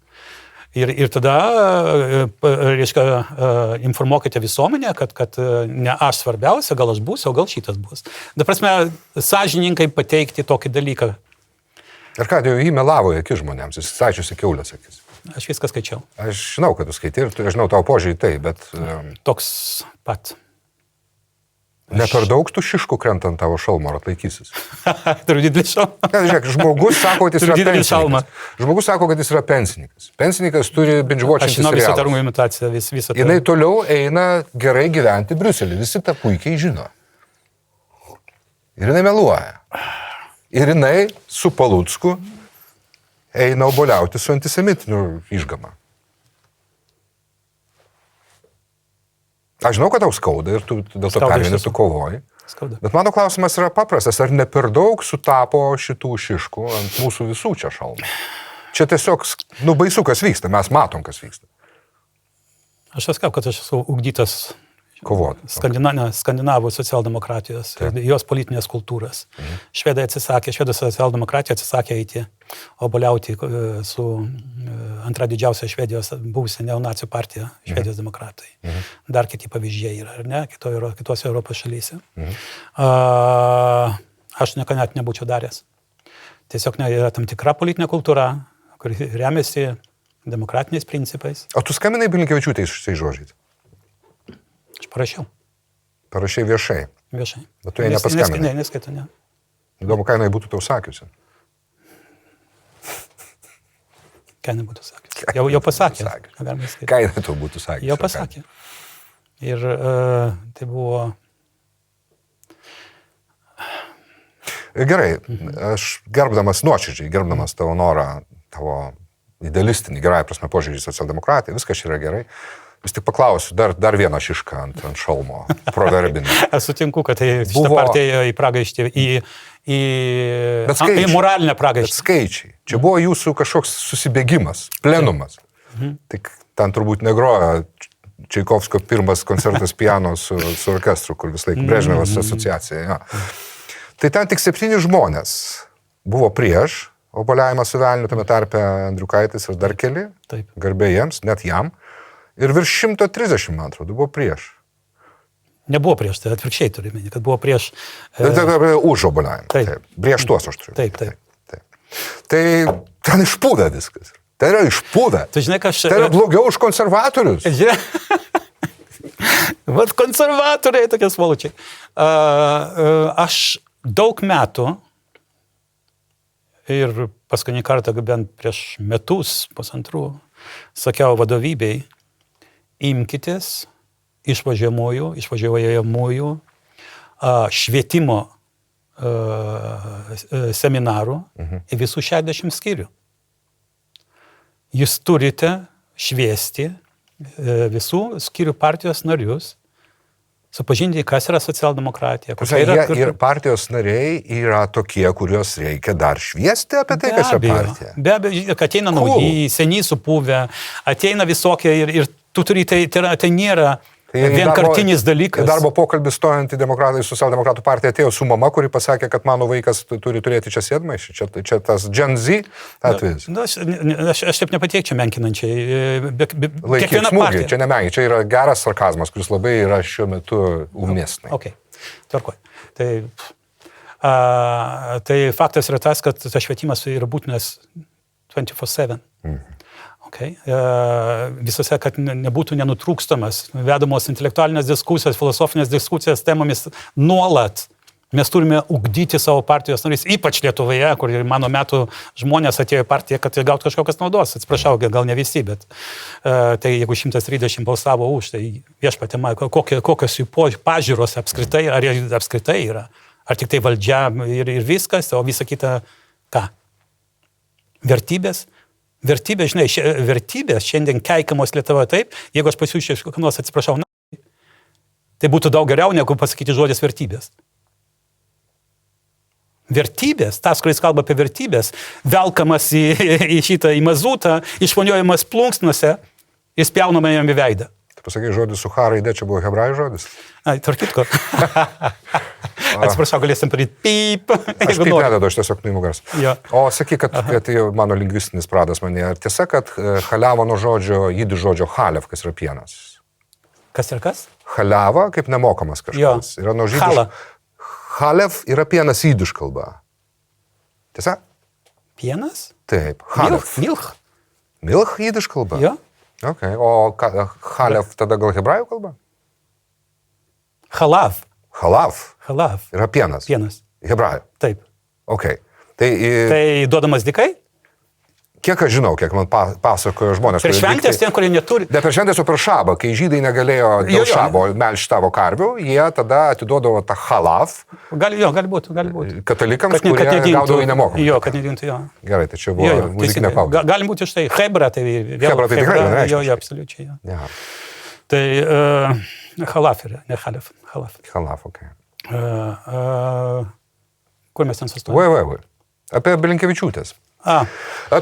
Ir tada, reiškia, informuokite visuomenę, kad ne aš svarbiausia, gal aš būsiu, o gal šitas bus. Da prasme, sąžininkai pateikti tokį dalyką. Ir ką, jau jį melavo akis žmonėms, jis skaičiusi kiaulės akis. Aš viską skaičiau. Aš žinau, kad tu skaitai ir aš žinau tavo požiūrį tai, bet... Toks pat. Ne per daug tų šiškų krenta ant tavo šalmo, ar atlaikysis? Turiu didelį šalmą. Ne, žiūrėk, žmogus sako, kad jis yra didelį šalmą. pensininkas. Žmogus sako, kad jis yra pensininkas. Pensininkas turi binge-watchintis Aš žinau visą serialus. tarnų imitaciją, visą tai. Jinai toliau eina gerai gyventi Briuselį. Visi tą puikiai žino. Ir jinai meluoja. Ir jinai su Palucku eina oboliauti su antisemitiniu išgama. Aš žinau, kad tau skauda ir tu dėl to Skauda iš pervieni, tiesų. tu kovoji. Skauda. Bet mano klausimas yra paprastas. Ar ne per daug sutapo šitų šiškų ant mūsų visų čia šalmų? Čia tiesiog, baisu, kas vyksta. Mes matom, kas vyksta. Aš sakau, kad aš esu ugdytas Kovoti. skandinavų socialdemokratijos, jos politinės kultūros. Švedų socialdemokratija atsisakė eiti oboliauti su antra didžiausia Švedijos buvusia neonacijų partija, Švedijos demokratai. Dar kiti pavyzdžiai yra, ar ne, kitose Europos šalyse. Aš niekada net nebūčiau daręs. Tiesiog yra tam tikra politinė kultūra, kuri remiasi demokratiniais principais. O tu skambinai Blinkevičiūtei šiais žodžiais? Aš parašiau. Parašai viešai. Viešai. Bet tu jai nepaskambinai. Ne, neskaitau, ne. Įdomu, ką jinai būtų tau sakiusi. Ką nebūtų sakęs. Jau pasakė. Ką jinai tau būtų sakiusi? Jau pasakė. Ir tai buvo... Gerai, aš nuoširdžiai gerbdamas tavo norą, tavo idealistinį, gerąją prasme požiūrį į socialdemokratiją, viskas čia yra gerai. Vis tik paklausiu, dar vieną šišką ant šalmo, proverbinį. Aš sutinku, kad šitą partiją į pragaištį, į moralinę pragaištį. Bet skaičiai. Čia buvo jūsų kažkoks susibėgimas, plenumas. Tik ten turbūt negroja Čaikovskio pirmas koncertas piano su orkestru, kur vis laik Brežnevas asociacija. Ja. Tai ten tik 7 žmonės buvo prieš oboliavimą su velniu, tame tarpe Andriukaitis ir dar keli, garbė jiems, net jam. Ir virš 130, man atrodo, buvo prieš. Nebuvo prieš, tai atvirkščiai turime, kad buvo prieš... Už oboliavimą. Taip. Prieš tuos aš turiu. Taip. Tai ten išpūda viskas. Tai yra išpūda. Tu žinai, kad aš... Tai yra blogiau už konservatorius. Vat konservatoriai tokie svoločiai. Aš daug metų ir paskutinį kartą bent prieš metus, pusantrų, sakiau vadovybei, imkitės išvažiuojamųjų švietimo seminarų į visų 60 skyrių. Jūs turite šviesti visų skyrių partijos narius, supažinti, kas yra socialdemokratija. Ir partijos nariai yra tokie, kuriuos reikia dar šviesti apie tai, kas yra partija. Be abejo, kad ateina nauji, seniai supuvę, ateina visokie ir tu turi, tai nėra vienkartinis dalykas. Darbo pokalbis stojant į socialdemokratų partiją atėjo su mama, kuri pasakė, kad mano vaikas turi turėti čia sėdmaišį. Čia tas Gen Z atvejis. Aš taip nepateikčiau menkinančiai. Laikyk smūgį, čia nemenkiai, čia yra geras sarkazmas, kuris labai yra šiuo metu umesnai. Ok, tvarkoj. Tai faktas yra tas, kad tas švietimas yra būtinas 24/7. Okay. Visose, kad nebūtų nenutrūkstamas, vedamos intelektualinės diskusijos, filosofinės diskusijos temomis nuolat. Mes turime ugdyti savo partijos narius, ypač Lietuvoje, kur mano metų žmonės atėjo į partiją, kad gautų kažkokios naudos. Atsiprašau, gal ne visi, bet tai jeigu 130 balsavo už, tai viešpatie, kokios jų pažiūros apskritai, ar jie apskritai yra, ar tik tai valdžia ir viskas, o visa kita ką? Vertybės, žinai, vertybės šiandien keikiamos Lietuvoje taip, jeigu aš pasiūščiau kokią nors, atsiprašau, tai būtų daug geriau, negu pasakyti žodis vertybės. Vertybės, tas, kuris kalba apie vertybės, velkamas į mazutą, išvoniojamas plunksnuose ir spjaunama jam į veidą. Tai pasakai žodis su H raidė, čia buvo hebrajų žodis? Tvarkytko. Atsiprašau, galėsim daryti pyp. Aš pyp nededu, aš tiesiog nuimu garsą. Ja. O sakyk, kad tai mano lingvistinis pradas mane. Ar tiesa, kad haliava nuo žodžio, jidiš žodžio halev, kas yra pienas? Kas yra kas? Haliava, kaip nemokamas kažkas. Yra nuo žydiš. Hala. Halev yra pienas jidiš kalba. Tiesa? Pienas? Taip. Milch. Milch jidiš kalba? Jo. Okay. O halev tada gal hebrajų kalba? Halav. Halaf Halaf. yra pienas. Pienas. Hebrajų. Taip. Okay. Tai duodamas dykai? kiek aš žinau, kiek man pasakojo žmonės. Per šventės tie, kurie neturi. Ne per šventės, o per šabą, kai žydai negalėjo dėl šabo melžti tavo karvių, jie tada atiduodavo tą halaf. Gali būti. Katalikams, kurie gaudavo į nemokamą. Jo, kad nedintų jo. Gerai, tai čia buvo muzikinė pauza. Gali būti štai Hebra, tai vėl. Hebra tai tikrai nereiškia. Jo, absoliučiai. Jo. Ja. Tai halaf yra, ne halaf. Halaf, okei. Kur mes ten sustojame? Apie Blinkevičiūtės. A.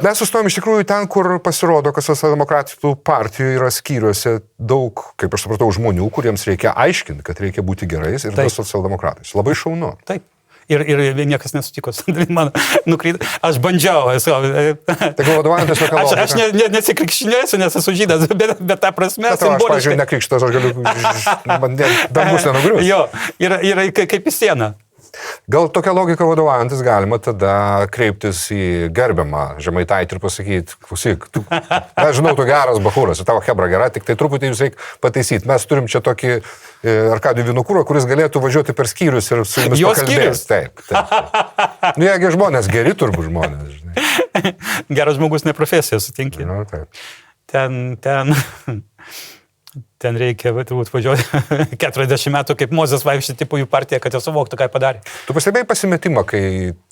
Mes sustojom iš tikrųjų ten, kur pasirodo, kad socialdemokratų partijų yra skyriuose daug, kaip aš supratau, žmonių, kuriems reikia aiškinti, kad reikia būti gerais ir būti socialdemokratais. Labai šaunu. Taip. Ir niekas nesutiko, man nukryta. Aš bandžiau. Tai vadovaujantis tokia logika. Aš nesikrikštinėsiu, nes esu žydas, bet tą prasme simboliškai. Aš, pavyzdžiui, nekrikštas, aš galiu, dangus nenugrius. Jo, yra kaip į sieną. Gal tokia logika vadovaujantis galima tada kreiptis į gerbiamą Žemaitaitį ir pasakyti, klausyk, aš žinau, tu geras bachūras, tavo hebra gera, tik tai truputį jūs reikia pataisyti. Mes turim čia tokį Arkadijų Vinokūrą, kuris galėtų važiuoti per skyrius ir su jumis pakalbės. Taip. Nu, jeigu žmonės, geri turbūt žmonės, žinai. Geras žmogus ne profesija, sutinki. Nu, taip. Ten reikia turbūt važiuoti 40 metų kaip Mozės vaikščioti po jų partiją, kad jie suvoktų, ką padarė. Tu pastebėjai pasimetimą, kai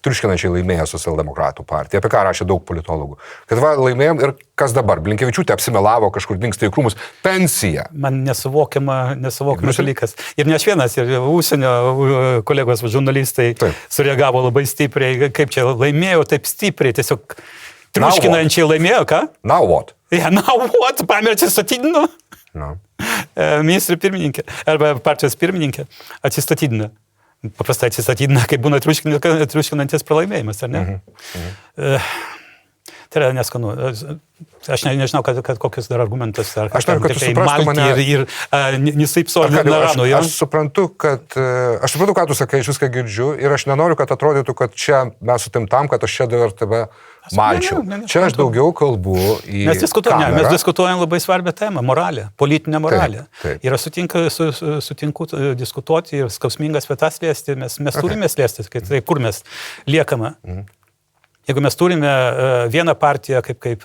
triuškinančiai laimėjo socialdemokratų partija, apie ką rašė daug politologų. Kad va, laimėjom ir kas dabar? Blinkevičiūtė apsimelavo, kažkur dingsta į krūmus. Pensija. Man nesuvokiamas dalykas. Ir ne aš vienas, ir užsienio kolegos žurnalistai sureagavo labai stipriai, kaip čia laimėjo taip stipriai, tiesiog triuškinančiai laimėjo, ką? Now what? Now what? Pamirčiai statydino? No. Ministrė pirmininkė arba partijos pirmininkė atsistatydina. Paprastai atsistatydina, kai būna triuškinantis pralaimėjimas, ar ne? Tai yra neskanu. Aš nežinau, kokius dar argumentus. Aš noriu, kad tu suprastum mane. Ir nesaipso nerano. Aš suprantu, ką tu sakai, aš viską girdžiu ir aš nenoriu, kad atrodytų, kad čia mes sutim tam, kad aš čia dabar tave malčiau. Čia aš daugiau kalbu į Mes diskutuojam labai svarbią temą - moralę, politinę moralę. Taip. Ir aš sutinku diskutuoti ir skausmingas vietas liesti. Mes turime slėstis, tai kur mes liekame. Jeigu mes turime vieną partiją kaip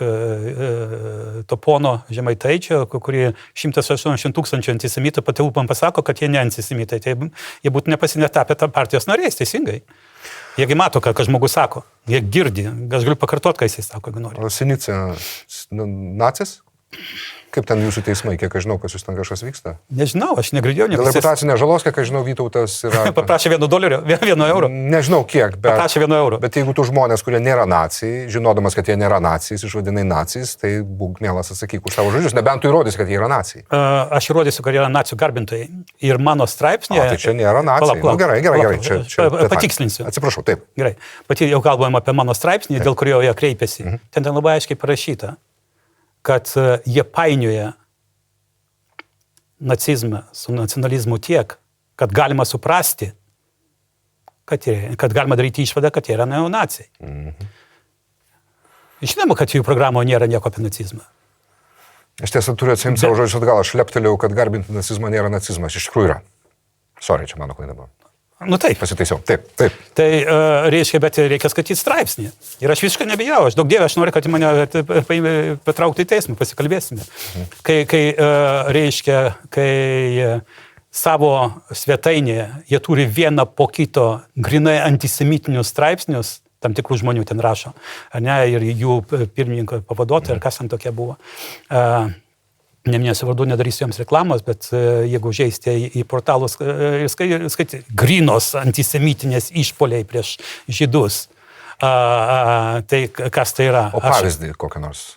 to pono Žemaitaičio, kurį 180 000 antisemitų patilpam pasako, kad jie ne antisemitai, tai jie būtų nepasinetapę tą partijos nariais, teisingai. Jiegi mato, ką žmogus sako, jie girdi, aš galiu pakartoti, ką jis sako, jeigu nori. O Sinica nacis? Kaip ten jūsų teismai, kiek aš žinau, pas jūs ten kažkas vyksta? Nežinau, aš negirdėjau. Dėl reputacinės žalos, kiek aš žinau, Vytautas yra... Paprašė $1, €1. Nežinau kiek, bet... Paprašė €1. Bet jeigu tu žmonės, kurie nėra nacijai, žinodamas, kad jie nėra nacijais, išvadinai nacijais, tai būk mielas atsakyk už savo žodžius, nebent tu įrodysi, kad jie yra nacijai. Aš įrodysiu, kad yra nacijų garbintojai. Ir mano straipsnėje... Tai čia nėra nacijai. Gerai. Patikslinsiu. Atsiprašau, taip. Gerai. Pati jau kalbėjom apie mano straipsnį, dėl kurio jie kreipėsi. Ten labai aiškiai parašyta, kad jie painioja nacizmą su nacionalizmu tiek, kad galima suprasti, kad galima daryti išvadą, kad jie yra neonaciai. Žinoma, kad jų programoje nėra nieko apie nacizmą. Aš tiesą turiu atsiimti savo žodžius atgal, aš leptelėjau, kad garbinti nacizmą nėra nacizmas. Iš tikrųjų yra. Sorry, čia mano klaida buvo. Nu taip. Pasitaisiau. Taip. Tai reiškia, bet reikia skaityti straipsnį. Ir aš visiškai nebijau. Aš daug dievė, aš noriu, kad mane patraukti į teismą, pasikalbėsime. Kai savo svetainėje jie turi vieną po kito grinai antisemitinius straipsnius, tam tikrų žmonių ten rašo, ne, ir jų pirmininko pavaduotojai, ir kas ten tokie buvo. Neminėsiu vardu, nedarysiu jiems reklamos, bet jeigu užeisite į portalus, skaityti grinos antisemitinės išpoliai prieš žydus, tai kas tai yra? O pavyzdį kokią nors?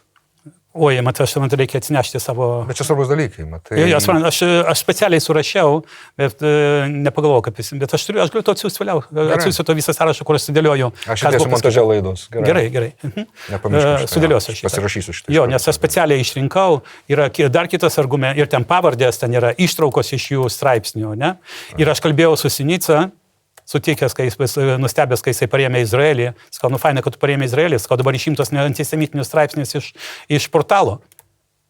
Oi, matai, man reikia atsinešti savo... Bet čia svarbus dalykai, matai. Aš specialiai surašiau, bet nepagalvojau, kaip jis... Bet aš galiu to atsiųsti vėliau. Atsiųsiu to visą sąrašą, kur aš sudėlioju. Aš įdėsiu montaže laidos. Gerai. Nepamirškite. Sudėliosiu aš. Pasirašysiu šitą. Jo, nes aš specialiai išrinkau. Yra dar kitas argumentas. Ir ten pavardės, ten yra ištraukos iš jų straipsnių, ne? Ir aš kalbėjau su Sinica, sutikęs, kai jis nustebęs, kai jisai parėmė Izraelį. Sakau, fainai, kad tu parėmė Izraelį. Sakau, dabar išimtos antisemitinius straipsnius iš portalo.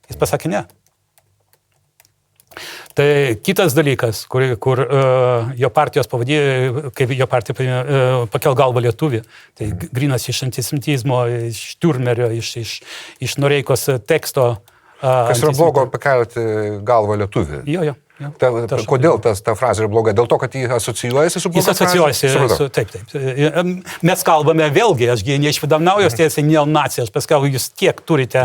Jis pasakė ne. Tai kitas dalykas, kur jo partijos pavadė, kaip jo partija pakel galvą lietuvį, tai grynas iš antisemitizmo, iš Turmerio, iš Noreikos teksto. Kas yra blogo pakelti galvą lietuvį? Jo. Kodėl ta frazė yra bloga? Dėl to, kad jį asocijuojasi su bloga frazė? Jis asocijuojasi, taip. Mes kalbame vėlgi, ašgi neišvedam naujos tiesiai neonacija, aš paskau, jūs tiek turite,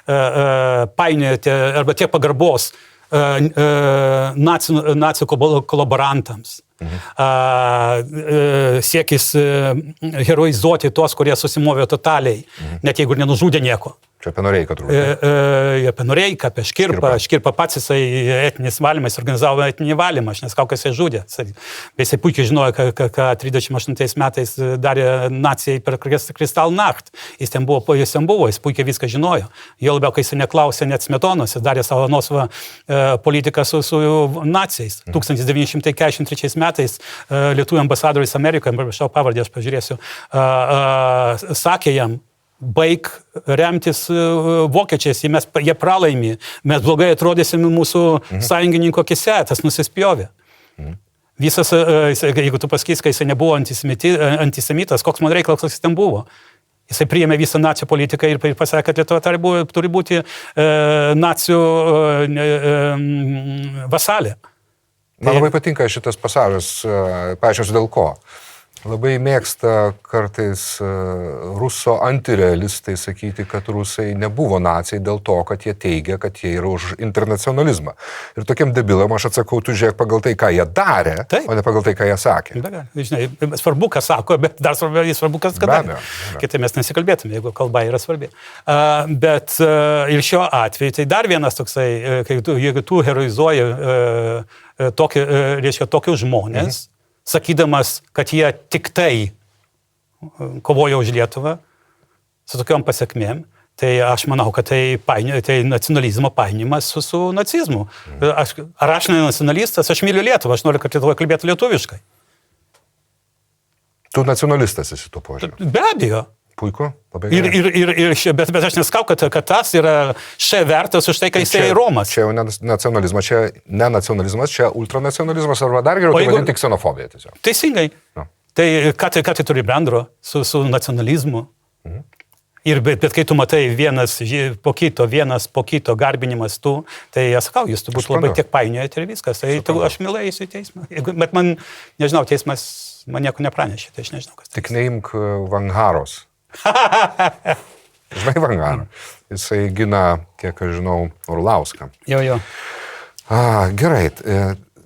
painiojate, arba tiek pagarbos nacių kolaborantams. Siekis heroizuoti tuos, kurie susimovė totaliai, net jeigu ir nenužudė nieko. Čia apie Noreiką turbūt. Apie Noreiką, apie Škirpą. Škirpą pats jisai etinis valymas, organizavo etinį valymą, aš neskau, kas jisai žudė. Jisai puikiai žinojo, ką 38 metais darė nacijai per Kristallnacht. Jis buvo, jis puikiai viską žinojo. Jo labiau, kai jisai neklausė net Smetonos, jis darė savo nuosavą politiką su nacijais. 1943 metais lietuvių ambasadorius Amerikoje, prašau pavardę, aš pažiūrėsiu, sakė jam, baig remtis vokiečiais, jie pralaimi, mes blogai atrodysime mūsų sąjungininko akise, tas nusispjovė. Visas, jeigu tu pasakys, kai jisai nebuvo antisemitas, koks man reikalas, koks jis ten buvo. Jisai priėmė visą nacijų politiką ir pasakė, kad Lietuva turi būti nacijų vasalė. Man labai patinka šitas pasažas, paaiškinsiu dėl ko. Labai mėgsta kartais ruso antirealistai sakyti, kad rusai nebuvo nacijai dėl to, kad jie teigia, kad jie yra už internacionalizmą. Ir tokiam debilam aš atsakau, tu žiūrėk pagal tai, ką jie darė, o ne pagal tai, ką jie sakė. Žinai, svarbu, ką sako, bet dar svarbu, kas darė. Kitai mes nesikalbėtume, jeigu kalba yra svarbi. Bet ir šiuo atveju, tai dar vienas toksai, jeigu tu heroizuoji tokius žmonės, sakydamas, kad jie tik tai kovoja už Lietuvą su tokiom pasiekmėm, tai aš manau, kad tai nacionalizmo painimas su nacizmu. Ar aš ne nacionalistas, aš myliu Lietuvą, aš noriu, kad Lietuvoje kalbėtų lietuviškai. Tu nacionalistas esi tuo požiūriu? Be abejo. Puiku, labai gerai. Bet aš neskau, kad tas yra vertas už tai, kad jisai Romas. Čia jau nacionalizmas, čia ne nacionalizmas, čia ultranacionalizmas, arba dar geriau vadinti ksenofobiją tiesiog. Teisingai. No. Tai ką tai turi bendro su nacionalizmu? Bet kai tu matai vienas po kito garbinimas tu, tai aš sakau, jūs turbūt labai tiek painiojate ir viskas. Tai aš mielai eisiu į teismą. Bet man, nežinau, teismas man nieko nepranešė, tai aš nežinau, kas tai. Tik neimk Vangharos. Žinai Vangarą. Jisai gina, kiek aš žinau, Orlauską. Jo. Gerai.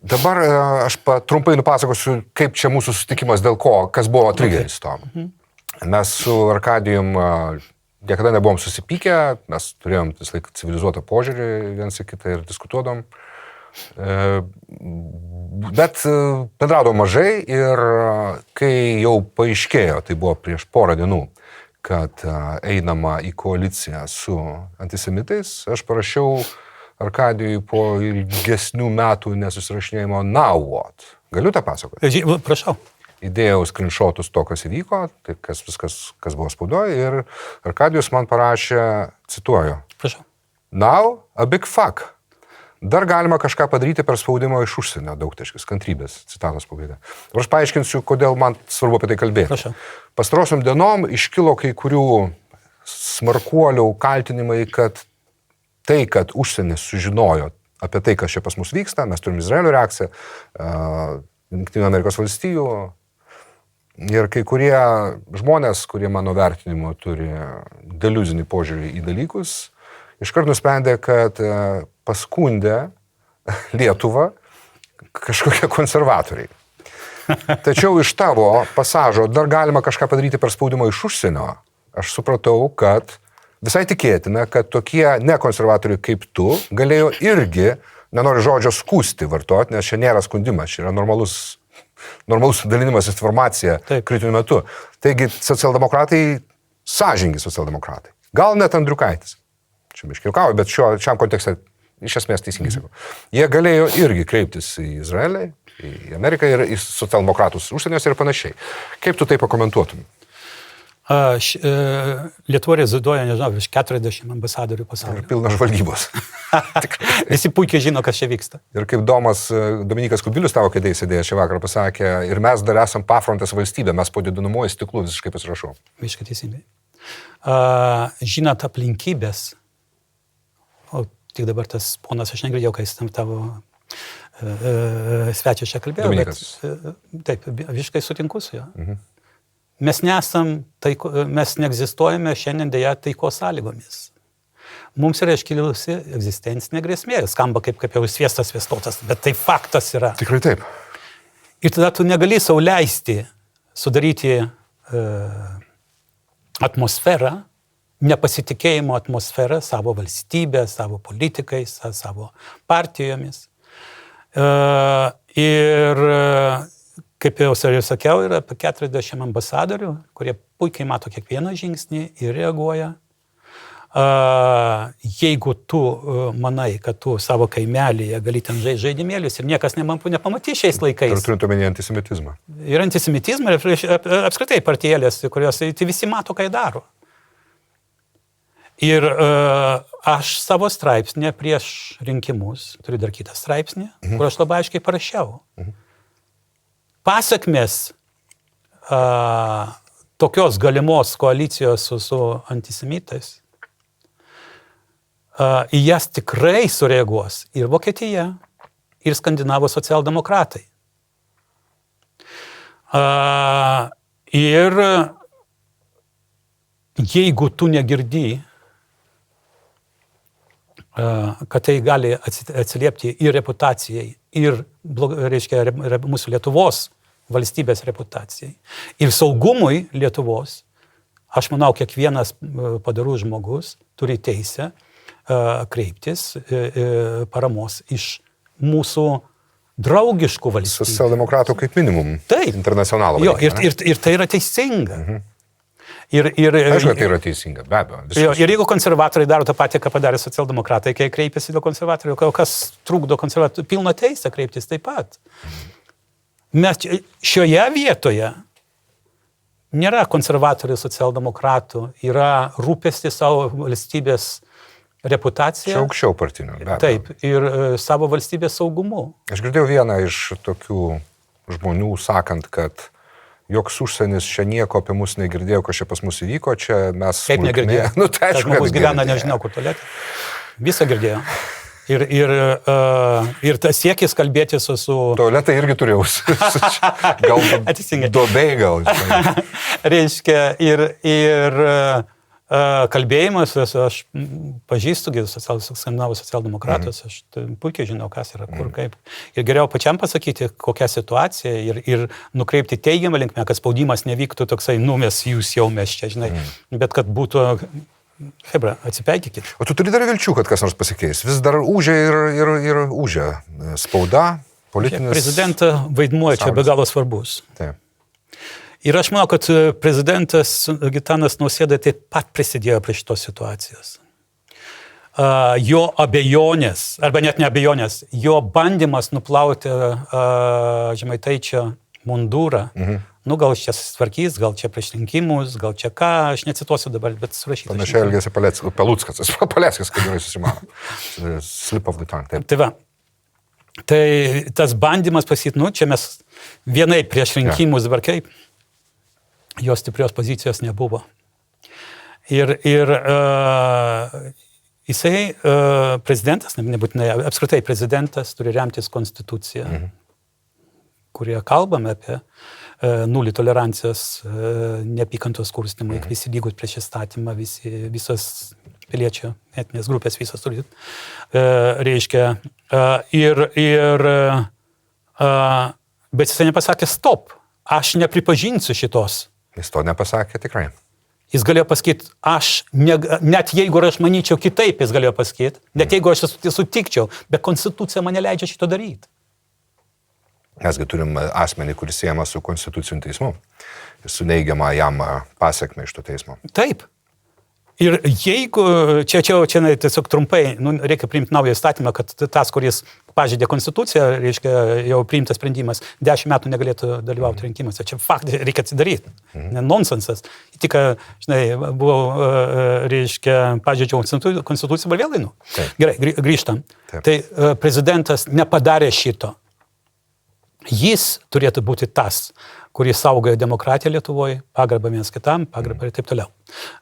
Dabar aš trumpai nupasakosiu, kaip čia mūsų susitikimas, dėl ko, kas buvo trigeris to. Mes su Arkadijum niekada nebuvom susipykę, mes turėjom vis laik civilizuotą požiūrį vienas į kitą ir diskutuodom. Bet bendraudom mažai ir kai jau paaiškėjo, tai buvo prieš porą dienų, kad einama į koaliciją su antisemitais, aš parašiau Arkadijui po ilgesnių metų nesusirašinėjimo now what. Galiu tą pasakoti? Prašau. Įdėjau screenshotus to, kas įvyko, tai kas buvo spaudoje, ir Arkadijus man parašė, cituoju. Prašau. Now a big fuck. Dar galima kažką padaryti per spaudimą iš užsienio, daugtaškis, kantrybės, citatos pabaiga. Aš paaiškinsiu, kodėl man svarbu apie tai kalbėti. Prašau. Pastarosiom dienom iškilo kai kurių smarkuolių kaltinimai, kad tai, kad užsienis sužinojo apie tai, kas čia pas mus vyksta, mes turim Izraelio reakciją, Jungtinių Amerikos valstijų, ir kai kurie žmonės, kurie mano vertinimu turi deliuzinį požiūrį į dalykus, iškart nusprendė, kad paskundė Lietuvą kažkokie konservatoriai. Tačiau iš tavo pasažo dar galima kažką padaryti per spaudimą iš užsienio. Aš supratau, kad visai tikėtina, kad tokie nekonservatoriai kaip tu galėjo irgi, nenori žodžio skūsti vartoti, nes čia nėra skundimas, čia yra normalus dalinimas informacija kritiniu metu. Taigi socialdemokratai, sąžingi socialdemokratai. Gal net Andriukaitis. Čia miškiukauju, bet šiam kontekste iš esmės teisingai sakau. Jie galėjo irgi kreiptis į Izraelį, į Ameriką ir į socialdemokratus užsieniuose ir panašiai. Kaip tu tai pakomentuotum? Lietuva reziduoja, nežinau, virš 40 ambasadorių Ir pasaulyje. pilna žvalgybos. Visi puikiai žino, kas čia vyksta. Ir kaip Dominikas Kubilius tavo kėdėje sėdėjęs šį vakarą pasakė, ir mes dar esam pafrontės valstybė, mes po didinamuoju stiklu visiškai pasirašau. Visiškai teisingai. Žinot aplinkybės, o tik dabar tas ponas, aš negirdėjau, kai jis tam tavo svečias čia kalbėjo. Dominikas. Taip, visiškai sutinku su juo. Mes mes neegzistuojame šiandien dėja taikos sąlygomis. Mums yra iškilusi egzistencinė grėsmė. Skamba kaip jau sviestas sviestotas, bet tai faktas yra. Tikrai taip. Ir tada tu negali sau leisti sudaryti atmosferą, nepasitikėjimo atmosferą savo valstybę, savo politikais, savo partijomis. Ir kaip jau sakiau, yra apie 40 ambasadorių, kurie puikiai mato kiekvieną žingsnį ir reaguoja. Jeigu tu manai, kad tu savo kaimelyje gali ten žaidimėlius ir niekas nepamatys šiais laikais. Ir turint omenyje antisemitizmą. Ir antisemitizmą, ir apskritai partijėlės, kurios tai visi mato, ką jie daro. Ir aš savo straipsnį prieš rinkimus, turiu dar kitą straipsnį, kur aš labai aiškiai parašiau. Pasakmės tokios galimos koalicijos su antisemitais, į jas tikrai sureaguos ir Vokietija, ir Skandinavų socialdemokratai. Ir jeigu tu negirdi, kad tai gali atsiliepti ir reputacijai, ir, reiškia, mūsų Lietuvos valstybės reputacijai, ir saugumui Lietuvos, aš manau, kiekvienas padarus žmogus turi teisę kreiptis paramos iš mūsų draugiškų valstybių. Socialdemokratų kaip minimum. Taip. Internacionalo. Jo, ir tai yra teisinga. Aišku, tai yra teisinga, be abejo. Ir jeigu konservatoriai daro tą patį, ką padarė socialdemokratai, kai kreipėsi dėl konservatorių, kas trukdo konservatorių, pilna teisė kreiptis taip pat. Mes šioje vietoje nėra konservatorių, socialdemokratų, yra rūpestis savo valstybės reputacija. Čia aukščiau partinių, be abejo. Taip, ir savo valstybės saugumu. Aš girdėjau vieną iš tokių žmonių sakant, kad joks užsienis čia nieko apie mus negirdėjo, kas čia pas mus įvyko, čia mes... Kaip negirdėjo? Nu, tai aišku, žmogus gyvena, nežinau, kur tualetė. Visą girdėjo. Ir tas siekis kalbėti su... Tualetą irgi turėjau. Gal duobei gal. Reiškia, ir kalbėjimas, aš pažįstu Skandinavų socialdemokratus, aš puikiai žinau, kas yra, kur, kaip. Ir geriau pačiam pasakyti, kokia situacija ir nukreipti teigiamą linkmę, kad spaudimas nevyktų toksai, mes čia, žinai, bet kad būtų, hebra, atsipeikykit. O tu turi dar vilčių, kad kas nors pasikeis? Vis dar ūžia ir ūžia spauda, politinis... Prezidento vaidmuo čia be galo svarbus. Taip. Ir aš manau, kad prezidentas Gitanas Nausėda taip pat prisidėjo prie šitos situacijos. Jo abejonės, arba net ne abejonės, jo bandymas nuplauti Žemaitaičio mundurą, gal čia susitvarkys, gal čia prieš rinkimus, gal čia ką, aš necituosiu dabar, bet surašysiu. Panašiai elgėsi Paluckas, Paleckis, kaip gerai susimano. Slip of the tongue, taip. Tai va, tai tas bandymas pasakyti, čia mes vienai prieš rinkimus dabar kaip, jos stiprios pozicijos nebuvo. Ir jisai, prezidentas, nebūtinai, apskritai prezidentas turi remtis konstituciją, kurioje kalbame apie nulį tolerancijos, neapykantos kurstymą, visi lygus prieš įstatymą, visos piliečio etinės grupės, visos turi, reiškia, bet jisai nepasakė stop, aš nepripažinsiu šitos. Jis to nepasakė tikrai. Jis galėjo pasakyti, net jeigu aš manyčiau kitaip, jis galėjo pasakyti, net jeigu aš sutikčiau, bet konstitucija mane leidžia šito daryti. Mesgi turim asmenį, kuris siejama su konstituciniu teismu ir su neigiama jam pasiekme iš to teismo. Taip. Ir jeigu, čia tiesiog trumpai, reikia priimti naują įstatymą, kad tas, kuris pažeidė konstituciją, reiškia, jau priimtas sprendimas, 10 metų negalėtų dalyvauti rinkimuose. Čia faktai reikia atsidaryti. Nonsensas. Tik, žinai, buvo, reiškia, pažeidžiau konstituciją, vėl einu. Gerai, grįžtam. Taip. Tai prezidentas nepadarė šito. Jis turėtų būti tas, kuris saugojo demokratiją Lietuvoje, pagarbą vienas kitam, pagarbą ir taip toliau.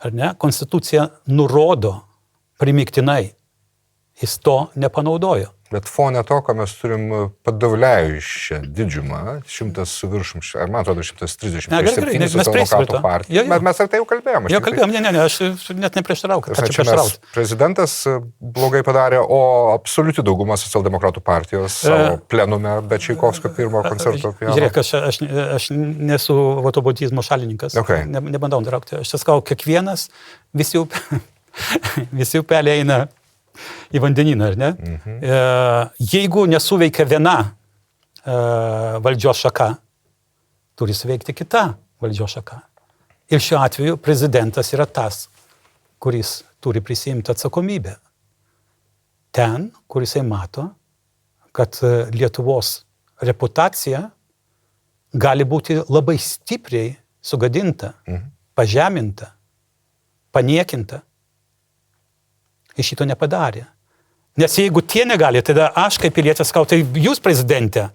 Ar ne? Konstitucija nurodo primiktinai. Jis to nepanaudojo. Bet fone to, ką mes turim padavliajusią didžiumą, 100 su viršum, man atrodo 130, socialdemokratų partijų. Mes ar tai jau kalbėjome? Jau kalbėjom, aš net neprieštarau, kad čia prieštarauti. Prezidentas blogai padarė, o absoliuti dauguma socialdemokratų partijos savo plenume be Čaikovskio pirmo koncerto piano. Žiūrėk, aš nesu votobotizmo šalininkas, nebandau traukti. Aš sakau, kiekvienas, visi upeliai eina į vandenyną, ar ne? Jeigu nesuveikia viena valdžios šaka, turi suveikti kita valdžios šaka. Ir šiuo atveju prezidentas yra tas, kuris turi prisiimti atsakomybę. Ten, kur jisai mato, kad Lietuvos reputacija gali būti labai stipriai sugadinta, pažeminta, paniekinta. Iš šito nepadarė. Nes jeigu tie negali, tada aš kaip pilietis sakau, tai jūs prezidente,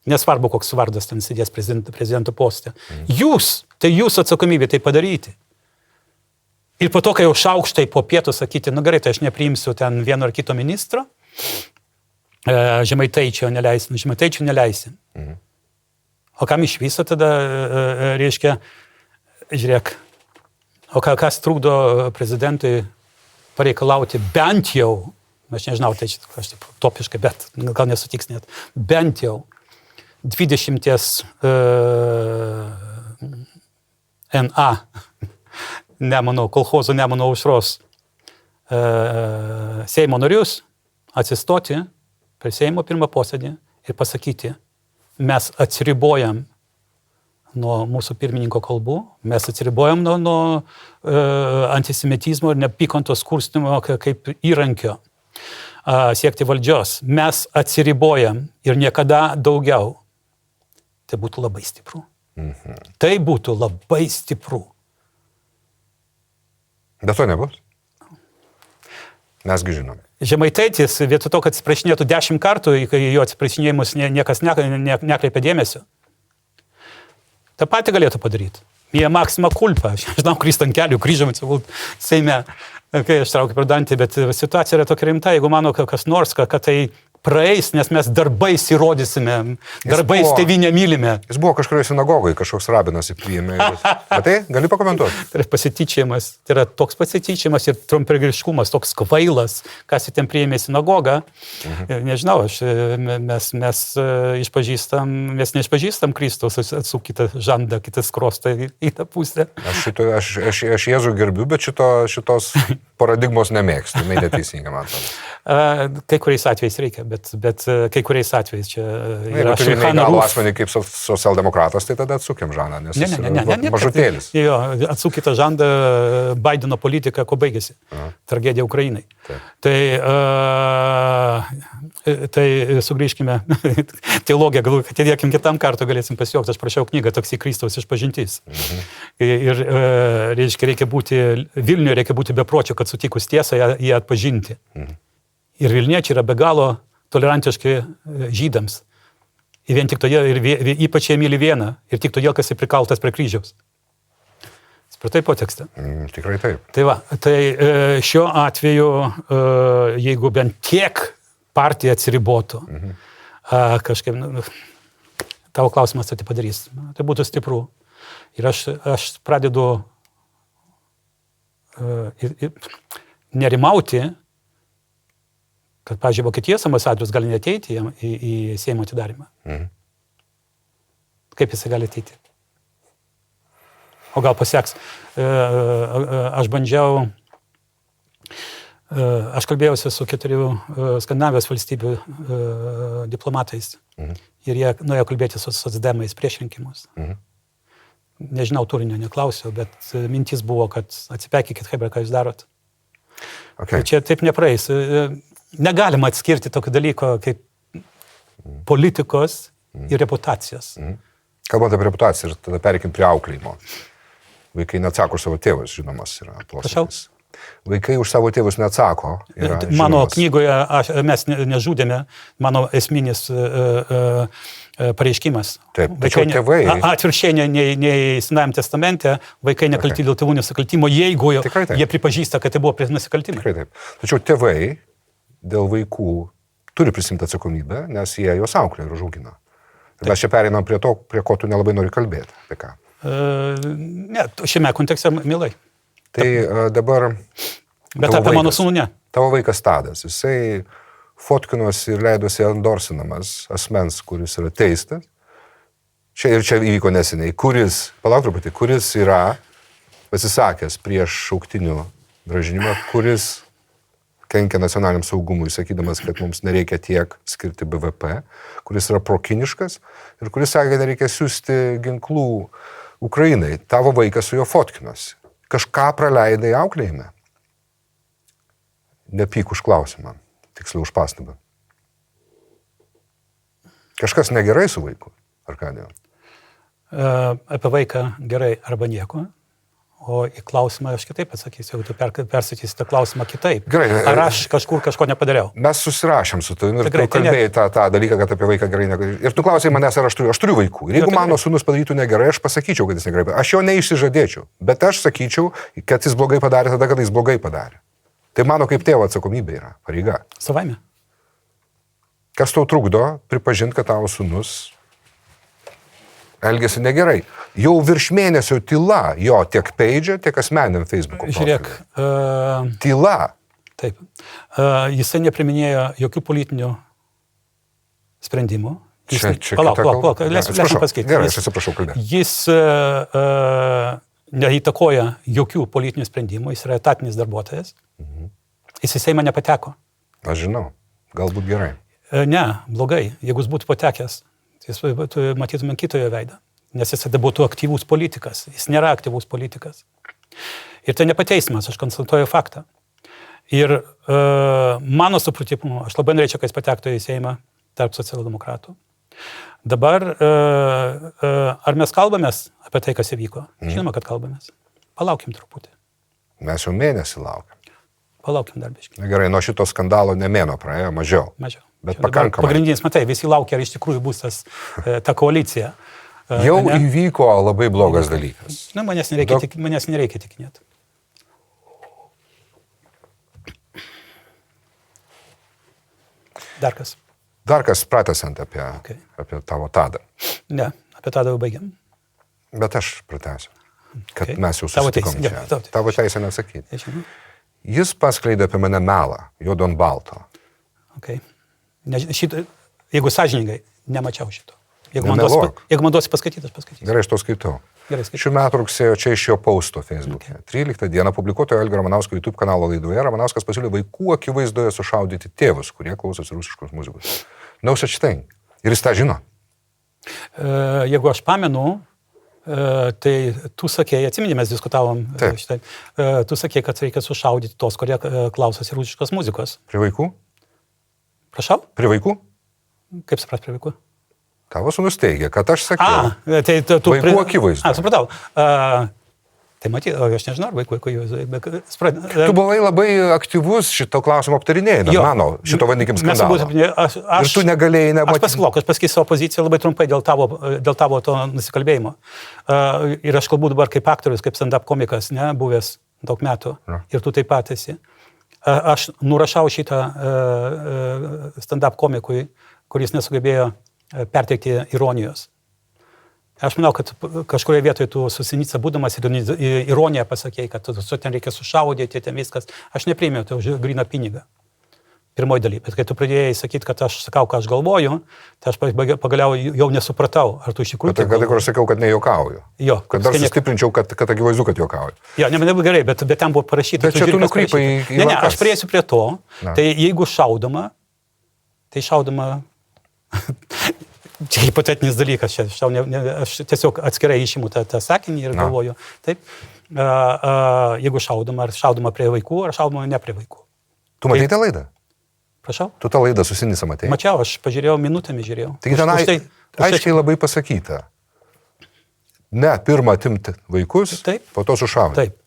nesvarbu koks vardas ten sėdės prezidento poste, jūs, tai jūsų atsakomybė tai padaryti. Ir po to, kai jau šaukštai po pietų sakyti, nu gerai, tai aš nepriimsiu ten vieno ar kito ministro, Žemaitaičio neleisim. O kam iš viso tada, reiškia, žiūrėk, o kas trukdo prezidentui pareikalauti bent jau, aš nežinau, tai aš taip topiškai, bet gal nesutiks net, bent jau 20 NA, kolchozo Nemuno aušros Seimo narius atsistoti per Seimo pirmą posėdį ir pasakyti, mes atsiribojam nuo mūsų pirmininko kalbų, mes atsiribojam nuo antisemitizmo ir neapykantos kurstymo kaip įrankio siekti valdžios. Mes atsiribojam ir niekada daugiau. Tai būtų labai stipru. Tai būtų labai stipru. Bet to nebus. Mesgi žinom. Žemaitaitis, vietoj to, kad atsiprašinėtų 10 kartų, kai jo atsiprašinėjimus niekas nekreipia dėmesio, tą patį galėtų padaryti. Jie maksima kulpa. Aš žinau, krist ant kelių, kryžiam atsivult Seime, kai aš traukiu per dantį, bet situacija yra tokia rimta, jeigu mano kas nors, kad tai praeis, nes mes darbais įrodysime, darbais tėvynę mylime. Jis buvo kažkurioje sinagogoje, kažkoks rabinas įpriėmė. Matai, gali pakomentuoti? Tai yra pasityčiamas, tai yra toks pasityčiamas ir trumpregriškumas, toks kvailas, kas į ten priėmė sinagogą. Nežinau, mes neišpažįstam Kristaus, atsuk kitą žandą, kitą skrostą į tą pusę. Aš Jėzų gerbiu, bet šitos paradigmos nemėgstu, jinai neteisinga, man atrodo. Kai kuriais atvejais reikia, bet kai kuriais atvejais čia yra šilchana rūf. Jeigu turi neįgalų asmenį kaip socialdemokratas, tai tada atsukim žandą, nes jis mažutėlis. Jo, atsuk kitą žandą, Baideno politika, ko baigėsi. Tragedija Ukrainai. Tai sugrįžkime, teologija, galvoju, kad atidėkim kitam kartu galėsim pasijuokti, aš prašiau knygą Toksai Kristaus išpažintis. Ir reikia būti, Vilniuje reikia būti bepročio, kad sutikus tiesą ją atpažinti. Ir Vilniečiai yra be galo tolerantiški žydams. Ir vien tik todėl, ir ypač jie myli vieną, ir tik todėl, kas prikaltas prie kryžiaus. Supratai potekstą? Tikrai taip. Tai va, tai šiuo atveju, jeigu bent tiek partija atsiribotų, kažkaip, tavo klausimas tai padarys, tai būtų stipru. Ir aš pradedu nerimauti, kad, pavyzdžiui, Vokietijos ambasadorius gali neateiti į Seimo atidarymą. Kaip jisai gali ateiti? O gal paseks. Aš bandžiau, aš kalbėjausi su 4 Skandinavijos valstybių diplomatais. Ir jie norėjo kalbėti su socdemais prieš rinkimus. Nežinau, turinio neklausiau, bet mintis buvo, kad atsipekykit, hebra, ką jūs darot. Okay. Čia taip nepraeis. Negalima atskirti tokio dalyko, kaip politikos ir reputacijos. Kalbant apie reputaciją, ir tada pereikim prie auklėjimo. Vaikai neatsako už savo tėvus, žinomas yra posakis. Vaikai už savo tėvus neatsako. Mano knygoje mes nežudėme, mano esminis pareiškimas. Taip, tačiau tėvai... Atvirkščiai nei Senajame testamente, vaikai nekalti dėl tėvų nusikaltimo, jeigu jie pripažįsta, kad tai buvo nusikaltimai. Tikrai taip. Tačiau tėvai dėl vaikų turi prisimti atsakomybę, nes jie juos auklė ir užaugina. Ir mes čia pereinam prie to, prie ko tu nelabai nori kalbėti. Apie ką? Ne, šiame kontekste mielai. Tai dabar... Bet apie mano sūnų ne. Tavo vaikas Tadas, jisai fotkinosi ir leidosi endorsinamas asmens, kuris yra teistas. Čia įvyko neseniai. Palauk truputį, kuris yra pasisakęs prieš šauktinių grąžinimą, kuris kenkia nacionaliniam saugumui, sakydamas, kad mums nereikia tiek skirti BVP, kuris yra prokiniškas ir kuris sakė, kad nereikia siųsti ginklų Ukrainai. Tavo vaikas su juo fotkinosi. Kažką praleidai auklėjime. Nepyk už klausimą, tiksliau už pastabą. Kažkas negerai su vaiku, ar ką dėl? Apie vaiką gerai arba nieko. O į klausimą aš kitaip atsakysiu, jeigu tu persakysi tą klausimą kitaip. Gerai, ar aš kažko nepadariau? Mes susirašėm su tavimi ir tu kalbėjai tą dalyką, kad apie vaiką gerai negerai. Ir tu klausai manęs, ar aš turiu vaikų. Ir jeigu mano sūnus padarytų negerai, aš pasakyčiau, kad jis negerai. Aš jo neišsižadėčiau, bet aš sakyčiau, kad jis blogai padarė tada, kada jis blogai padarė. Tai mano kaip tėvo atsakomybė yra, pareiga. Savaime. Kas tau trukdo pripažinti, kad tavo sūnus elgėsi negerai? Jau virš mėnesio tyla jo tiek peidžia, tiek asmeniniam Facebook'o profilį. Žiūrėk. Tyla. Taip. Jisai nepriminėjo jokių politinių sprendimų. Palauk, leisim pasakyti. Gerai, aš atsiprašau kalbėti. Jis neįtakoja jokių politinių sprendimų, jis yra etatinis darbuotojas. Jis į Seimą nepateko. Aš žinau, galbūt gerai. Ne, blogai. Jeigu jis būtų patekęs, jis matytume kitojo veidą. Nes jis tada būtų aktyvus politikas. Jis nėra aktyvus politikas. Ir tai nepateisimas, aš konstatuoju faktą. Ir mano supratimu, aš labai norėčiau, kad jis patektų į Seimą tarp socialdemokratų. Dabar, ar mes kalbamės apie tai, kas įvyko? Žinoma, kad kalbamės. Palaukim truputį. Mes jau mėnesį laukiam. Palaukim dar biškį. Gerai, nuo šito skandalo ne mėnuo praėjo, mažiau. Bet pakankamai. Pagrindinis, matai, visi laukia, ar iš tikrųjų bus ta koalicija. Jau įvyko labai blogas dalykas. Na, manęs nereikia tikinėti. Dar kas? Dar kas pratęsiant apie tavo Tadą. Ne, apie Tadą jau baigiam. Bet aš pratęsiu, kad mes jau susitikom čia. Tavo teisė neatsakyti. Jis paskleidė apie mane melą, juodo ant balto. Jeigu sąžiningai, nemačiau šito. Jeigu man duosi paskaityti, aš paskaitysiu. Gerai, aš to skaitau. Šių metų rugsėjo čia iš jo pausto Facebook'e. 13 dieną publikuotojo Algio Ramanausko YouTube kanalo laidoje Ramanauskas pasiūlė vaikų akivaizdoje sušaudyti tėvus, kurie klausosi rusiškos muzikos. No such thing. Ir jis tą žino. Jeigu aš pamenu, tai tu sakėjai, atsimeni, mes diskutavom šitai, tu sakėjai, kad reikia sušaudyti tos, kurie klausosi rusiškos muzikos. Prie vaikų? Prašau? Prie vaikų? Kaip supras prie vaikų? Tavo sūnus teigia, kad aš sakiau. Tai tu vaikų akivaizdu. Supratau. Tai matyt, aš nežinau, ar vaikų Tu buvai labai aktyvus šito klausimo aptarinėjai, mano, šito vandykim skandalo. Ir tu negalėjai nematyti. Aš pasakysiu savo poziciją labai trumpai dėl tavo to nusikalbėjimo. Ir aš kalbu dabar kaip aktorius, kaip stand-up komikas, buvęs daug metų. Ir tu taip pat esi. Aš nurašau šitą stand-up komikui, kuris nesugebėjo perteikti ironijos. Aš manau, kad kažkurioje vietoje tu su Sinica būdamas ir ironiją pasakėjai, kad ten reikia sušaudyti, ten viskas. Aš nepriėmiau tai už gryną pinigą. Pirmoji daly. Bet kai tu pradėjai sakyti, kad aš sakau, ką aš galvoju, tai aš pagaliau jau nesupratau, ar tu iš tikrųjų... Bet kada aš sakiau, kad nejuokauju. Jo. Kad dar sustiprinčiau, kad akivaizdu, kad juokauju. Jo, ne gerai, bet ten buvo parašyta. Bet čia tu nukrypai į... Ne, aš prieisiu prie to. Tai jeigu šaudoma, tai šaudoma... Čia hipotetinis dalykas, aš tiesiog atskirai išimu tą sakinį ir galvoju, taip, jeigu šaudoma, ar šaudoma prie vaikų, ar šaudoma ne prie vaikų. Tu matei tą laidą? Prašau? Tu tą laidą su Sinisa matei? Mačiau, aš pažiūrėjau, minutėmis žiūrėjau. Taigi tenai aiškiai labai pasakyta. Ne, pirmą atimti vaikus, Taip. po to sušauti. Taip.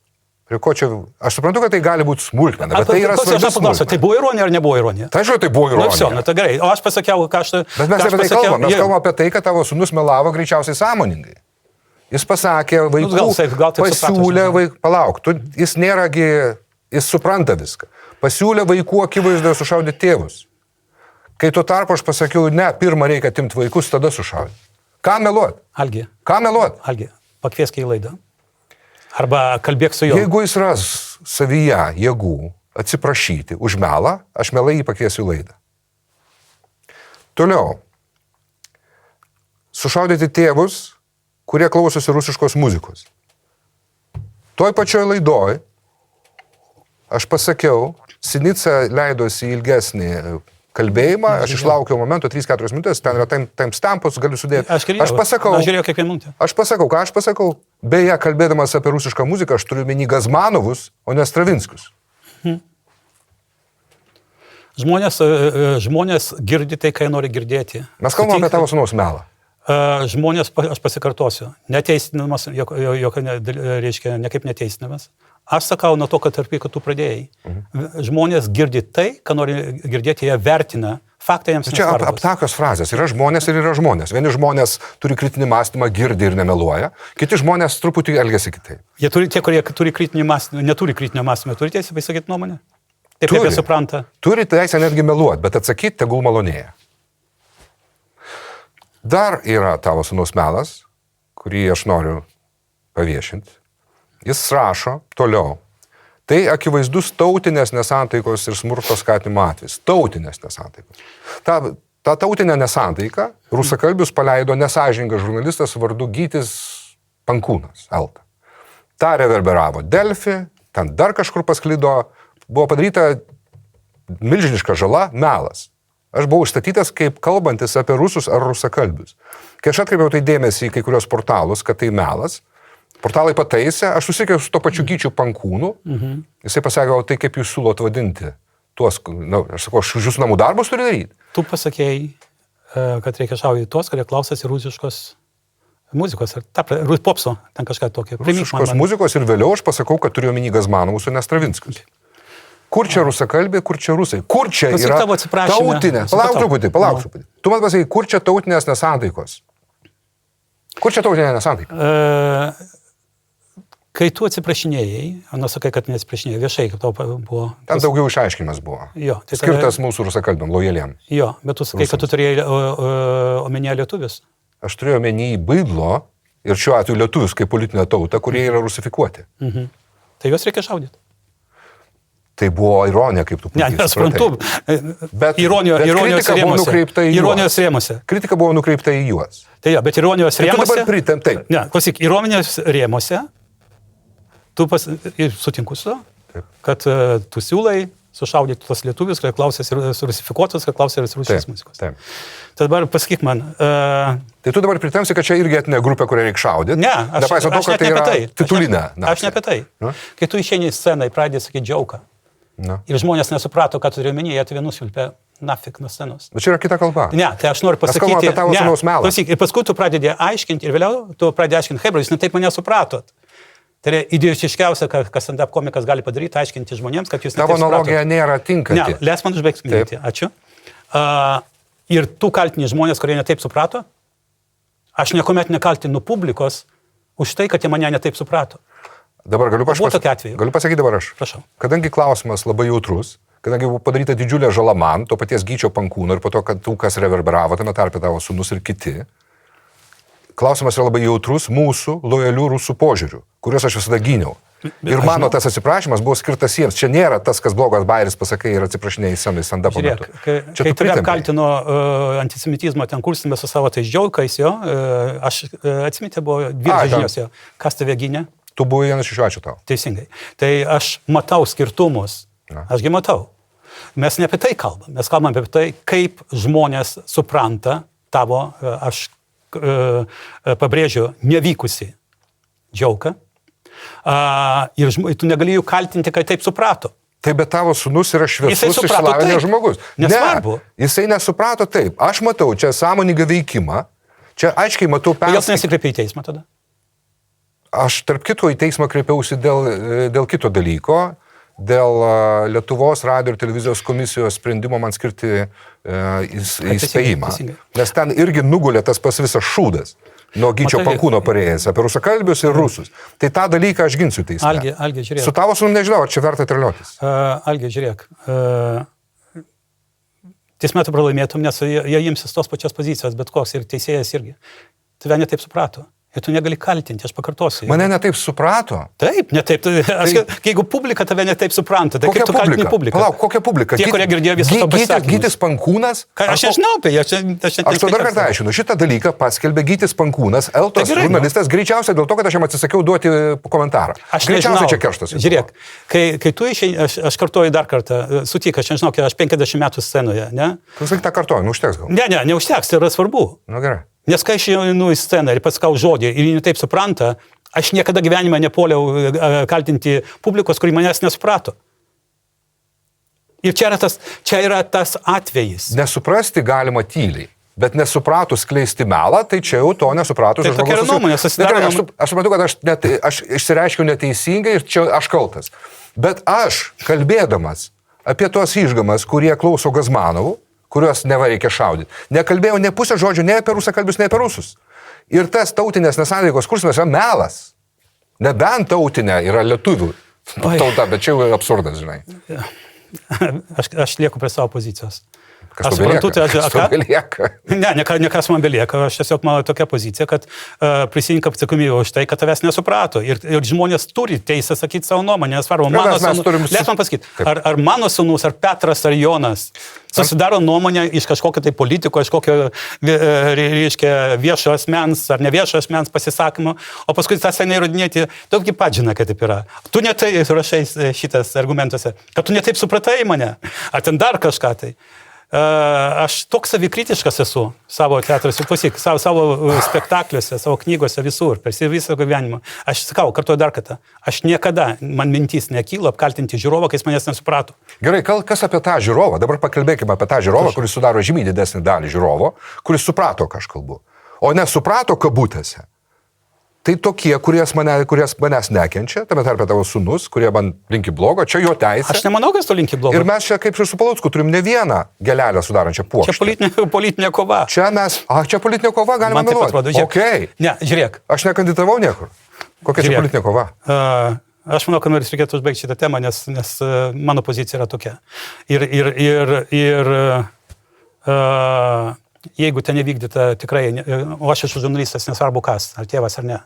Prie ko čia... Aš suprantu, kad tai gali būti smulkmena, bet tai yra svarbi smulkmena. Tai buvo ironija ar nebuvo ironija? Tai žinau, tai buvo ironija. Na, tai gerai. O aš pasakiau, ką aš... Bet mes apie tai kalbame. Mes kalbame apie tai, kad tavo sūnus melavo greičiausiai sąmoningai. Jis pasakė vaikų, pasiūlė vaikų... Palauk, jis nėragi... Jis supranta viską. Pasiūlė vaikų akivaizdoje sušaudyti tėvus. Kai tuo tarpu aš pasakiau, ne, pirmą reikia atimti vaikus, tada sušaudyti. Ką meluot? Algi. Ką meluot? Algi, pakviesk į laidą. Arba kalbėk su juo. Jeigu jis ras savyje jėgų atsiprašyti už melą, aš mielai jį pakviesiu į laidą. Toliau. Sušaudyti tėvus, kurie klausosi rusiškos muzikos. Toj pačioj laidoj aš pasakiau, Sinica leidosi ilgesnį kalbėjimą, aš išlaukiau momento 3-4 minutės, ten yra timestampus, galiu sudėti. Aš žiūrėjau kiekvieną minutę. Aš pasakau, ką aš pasakau. Beje, kalbėdamas apie rusišką muziką, aš turiu menį Gazmanovus, o ne Stravinskius. Žmonės girdi tai, ką nori girdėti. Mes kalbame apie tavo sūnaus melą. Žmonės, aš pasikartosiu, neteisinamas, reiškia, nekaip neteisinamas. Aš sakau nuo to, kad kad tu pradėjai. Žmonės girdi tai, ką nori girdėti, jie vertina. Faktai jiems nesvarbus. Čia aptakios frazės. Yra žmonės ir yra žmonės. Vieni žmonės turi kritinį mąstymą, girdi ir nemeluoja. Kiti žmonės truputį elgiasi kitaip. Tie, kurie turi kritinį mąstymą, neturi kritinio mąstymo, turi teisę pasakyti nuomonę? Taip, kaip jie supranta. Turi teisę netgi meluoti, bet atsakyti tegul malonėja. Dar yra tavo sūnaus melas, kurį aš noriu paviešinti. Jis rašo toliau. Tai akivaizdus tautinės nesantaikos ir smurto skatinimo atvejis. Tautinės nesantaikos. Ta tautinė nesantaika rusakalbius paleido nesąžiningas žurnalistas vardu Gytis Pankūnas, Elta. Ta reverberavo Delfi, ten dar kažkur pasklido, buvo padaryta milžiniška žala, melas. Aš buvau užstatytas kaip kalbantis apie rusus ar rusakalbius. Kai aš atkreipiau tai dėmesį į kai kurios portalus, kad tai melas, portalai pataisė, aš susikėjau su to pačiu Gyčiu Pankūnu, jisai pasakė, o tai kaip jūs siūlot vadinti tuos, aš sakau, aš jūsų namų darbus turi daryti. Tu pasakėjai, kad reikia šaudyti tuos, kurie klausasi rusiškos muzikos, ar popso, ten kažką tokio. Rusiškos muzikos ir vėliau aš pasakau, kad turiu omeny Gazmanovus, o ne Stravinskius. Kur čia rusakalbė, kur čia rusai? Kur čia yra tautinė? Palauk truputį. Tu man pasakai, kur čia tautinės nesantaikos? Kur čia tautinė nesantaika? Kai tu atsiprašinėjai, sakai, kad neatsiprašinėjai viešai, kaip tau buvo... Ten daugiau išaiškimas buvo. Jo, tai skirtas mūsų rusakalbėm, lojaliem. Jo, bet tu sakai, kad tu turėjai omenyje lietuvius. Aš turėjau omenyje Baidlo ir šiuo atveju lietuvius kaip politinę tautą, kurie yra rusifikuoti. Tai juos reikia šaudyti. Tai buvo ironija, kaip tu puikiai suprantu. Bet ironijos rėmuose. Kritika buvo nukreipta į juos. Tai jo, bet ironijos rėmuose... Taip. Ne, klausyk, ironijos rėmuose tu sutinku su to, kad tu siūlai sušaudyti tuos lietuvius, kad klausėsi rusifikuotus, kad klausėsi rusijos muzikos. Taip. Tai dabar pasakyk man... Tai tu dabar pritemsi, kad čia irgi etinė grupė, kurią reikia šaudyti? Ne, aš ne apie tai. Titulinė. Aš ne apie tai. Kai tu išeini į sceną, pradedi sakyti džiauką. Ir žmonės nesuprato, kad turiu omenyje, jie tave nusilpė nafik nuo scenos. Bet čia yra kita kalba. Ne, tai aš noriu pasakyti... Mes kalbame apie tavo sūnaus melą. Ir paskui tu pradedi aiškinti ir vėliau tu pradedi aiškinti, hebra, jūs netaip mane supratot. Tai yra idiotiškiausia, kas stand-up komikas gali padaryti, aiškinti žmonėms, kad jūs netaip supratot. Tavo analogija nėra tinkanti. Ne, leis man užbaigti mintį. Ačiū. Ir tu kaltini žmonės, kurie netaip suprato. Aš niekuomet nekaltinu publikos už tai, kad jie mane netaip suprato. Dabar galiu pasakyti dabar aš. Prašau. Kadangi klausimas labai jautrus, kadangi buvo padaryta didžiulė žala man, to paties Gyčio Pankūno ir po to, kad tų, kas reverberavo, tame tarpe tavo sūnus ir kiti, klausimas yra labai jautrus mūsų lojalių rusų požiūrių, kuriuos aš visada gyniau. Ir mano tas atsiprašymas buvo skirtas jiems. Čia nėra tas, kas blogas bairis pasakai ir atsiprašinėjai senai stand-upo metu. Kai tave kaltino antisemitizmo ten kursime su savo tais džiaukais, jo, aš atsimitė buvo 2 žinios jo. Kas tave gynė? Tu buvai vienas iš jų, ačiū tau. Teisingai. Tai aš matau skirtumus. Ašgi matau. Mes ne apie tai kalbam. Mes kalbam apie tai, kaip žmonės supranta tavo, aš pabrėžiu, nevykusi džiauką. Ir tu negali jų kaltinti, kad taip suprato. Tai bet tavo sūnus yra šviesus, suprato išsilavinęs taip. žmogus. Nesvarbu. Ne, jisai nesuprato taip. Aš matau čia sąmoningą veikimą, čia aiškiai matau Kodėl tu nesikreipi į teismą tada? Aš tarp kito į teismą kreipiausi dėl kito dalyko, dėl Lietuvos radio ir televizijos komisijos sprendimo man skirti įspėjimą. Nes ten irgi nugulė tas pas visas šūdas. Nuo Gyčio Pankūno parėjęs, apie rusakalbius ir rusus. Tai tą dalyką aš ginsiu teisme. Algi, žiūrėk. Su tavo sūnum nežinau, ar čia verta trėliotis. Algi, žiūrėk. Teisme tu pralaimėtum, nes jie imsis tos pačios pozicijos, bet koks ir teisėjas irgi. Tave netaip suprato. Ir tu negali kaltinti, aš pakartosiu. Mane netaip suprato. Taip, netaip. Jeigu publika tave netaip supranta, tai kaip tu kaltini publiką? Palauk, kokia publika? Tie, kurie girdėjo visą to pasakymus. Gytis Pankūnas? Aš nežinau apie ją. Aš to dar kartą aiškinu. Šitą dalyką paskelbė Gytis Pankūnas, Eltos žurnalistas, greičiausiai dėl to, kad aš jam atsisakiau duoti komentarą. Greičiausiai čia kerštas. Žiūrėk, kai tu išėjai, aš kartuoju dar kartą, sutik, aš nežinau, aš 50 metų scenoje, ne? Klausyk, tą kartuoju, užteks gal? Ne, neužteks, tai yra svarbu. Nu gerai. Nes kai aš einu į sceną ir pasakau žodį ir jį taip supranta, aš niekada gyvenime nepuoliau kaltinti publikos, kuri manęs nesuprato. Ir čia yra tas atvejis. Nesuprasti galima tyliai, bet nesupratus skleisti melą, tai čia jau to nesupratus. Tai tokia yra nuomonė, susidaro. Aš suprantu, kad aš išsireiškiau neteisingai ir čia aš kaltas. Bet aš, kalbėdamas apie tuos išgamas, kurie klauso Gazmanovų, kuriuos neva reikia šaudyti. Nekalbėjau ne pusę žodžių, ne apie rusakalbius, ne apie rusus. Ir tas tautinės nesantaikos kursimas yra melas. Nebent tautinė yra lietuvių tauta, bet čia jau yra absurdas, žinai. Aš lieku prie savo pozicijos. Kas tau belieka? Ne kas man belieka. Aš tiesiog mano tokia pozicija, kad prisimink atsakomybę už tai, kad tavęs nesuprato. Ir žmonės turi teisę sakyti savo nuomonę. Nesvarbu, man pasakyti, ar mano sūnus, ar Petras, ar Jonas susidaro nuomonę iš kažkokio tai politiko, iš kokio viešo asmens ar neviešo asmens pasisakymo, o paskui tą seniai įrodinėti, dauggi pat žino, kad taip yra. Tu netai rašai šitas argumentuose, kad tu netaip supratai mane, ar ten dar kažką tai. Aš toks savikritiškas esu savo teatruose, savo spektakliuose, savo knygose, visur, per visą gyvenimą. Aš sakau, kartuoju dar kartą, aš niekada, man mintis nekylo apkaltinti žiūrovą, kai jis manęs nesuprato. Gerai, kas apie tą žiūrovą? Dabar pakalbėkime apie tą žiūrovą, kuris sudaro žymiai didesnį dalį žiūrovo, kuris suprato, ką aš kalbu. O nesuprato kabutėse. Tai tokie, kurias manęs nekenčia, tame tarpe tavo sūnus, kurie man linki blogo, čia jo teisė. Aš nemanau, kad tu linki blogo. Ir mes čia, kaip ir su Palucku, turim ne vieną gelelę sudarančią puokštę. Čia politinė kova. Čia politinė kova, galima meluoti. Okay. Ne, žiūrėk. Aš nekandidavau niekur. Kokia čia politinė kova? Aš manau, kad reikėtų užbaigti šitą temą, nes mano pozicija yra tokia. Ir jeigu ten nevykdyta tikrai, o aš esu žurnalistas, nesvarbu kas, ar tėvas ar ne.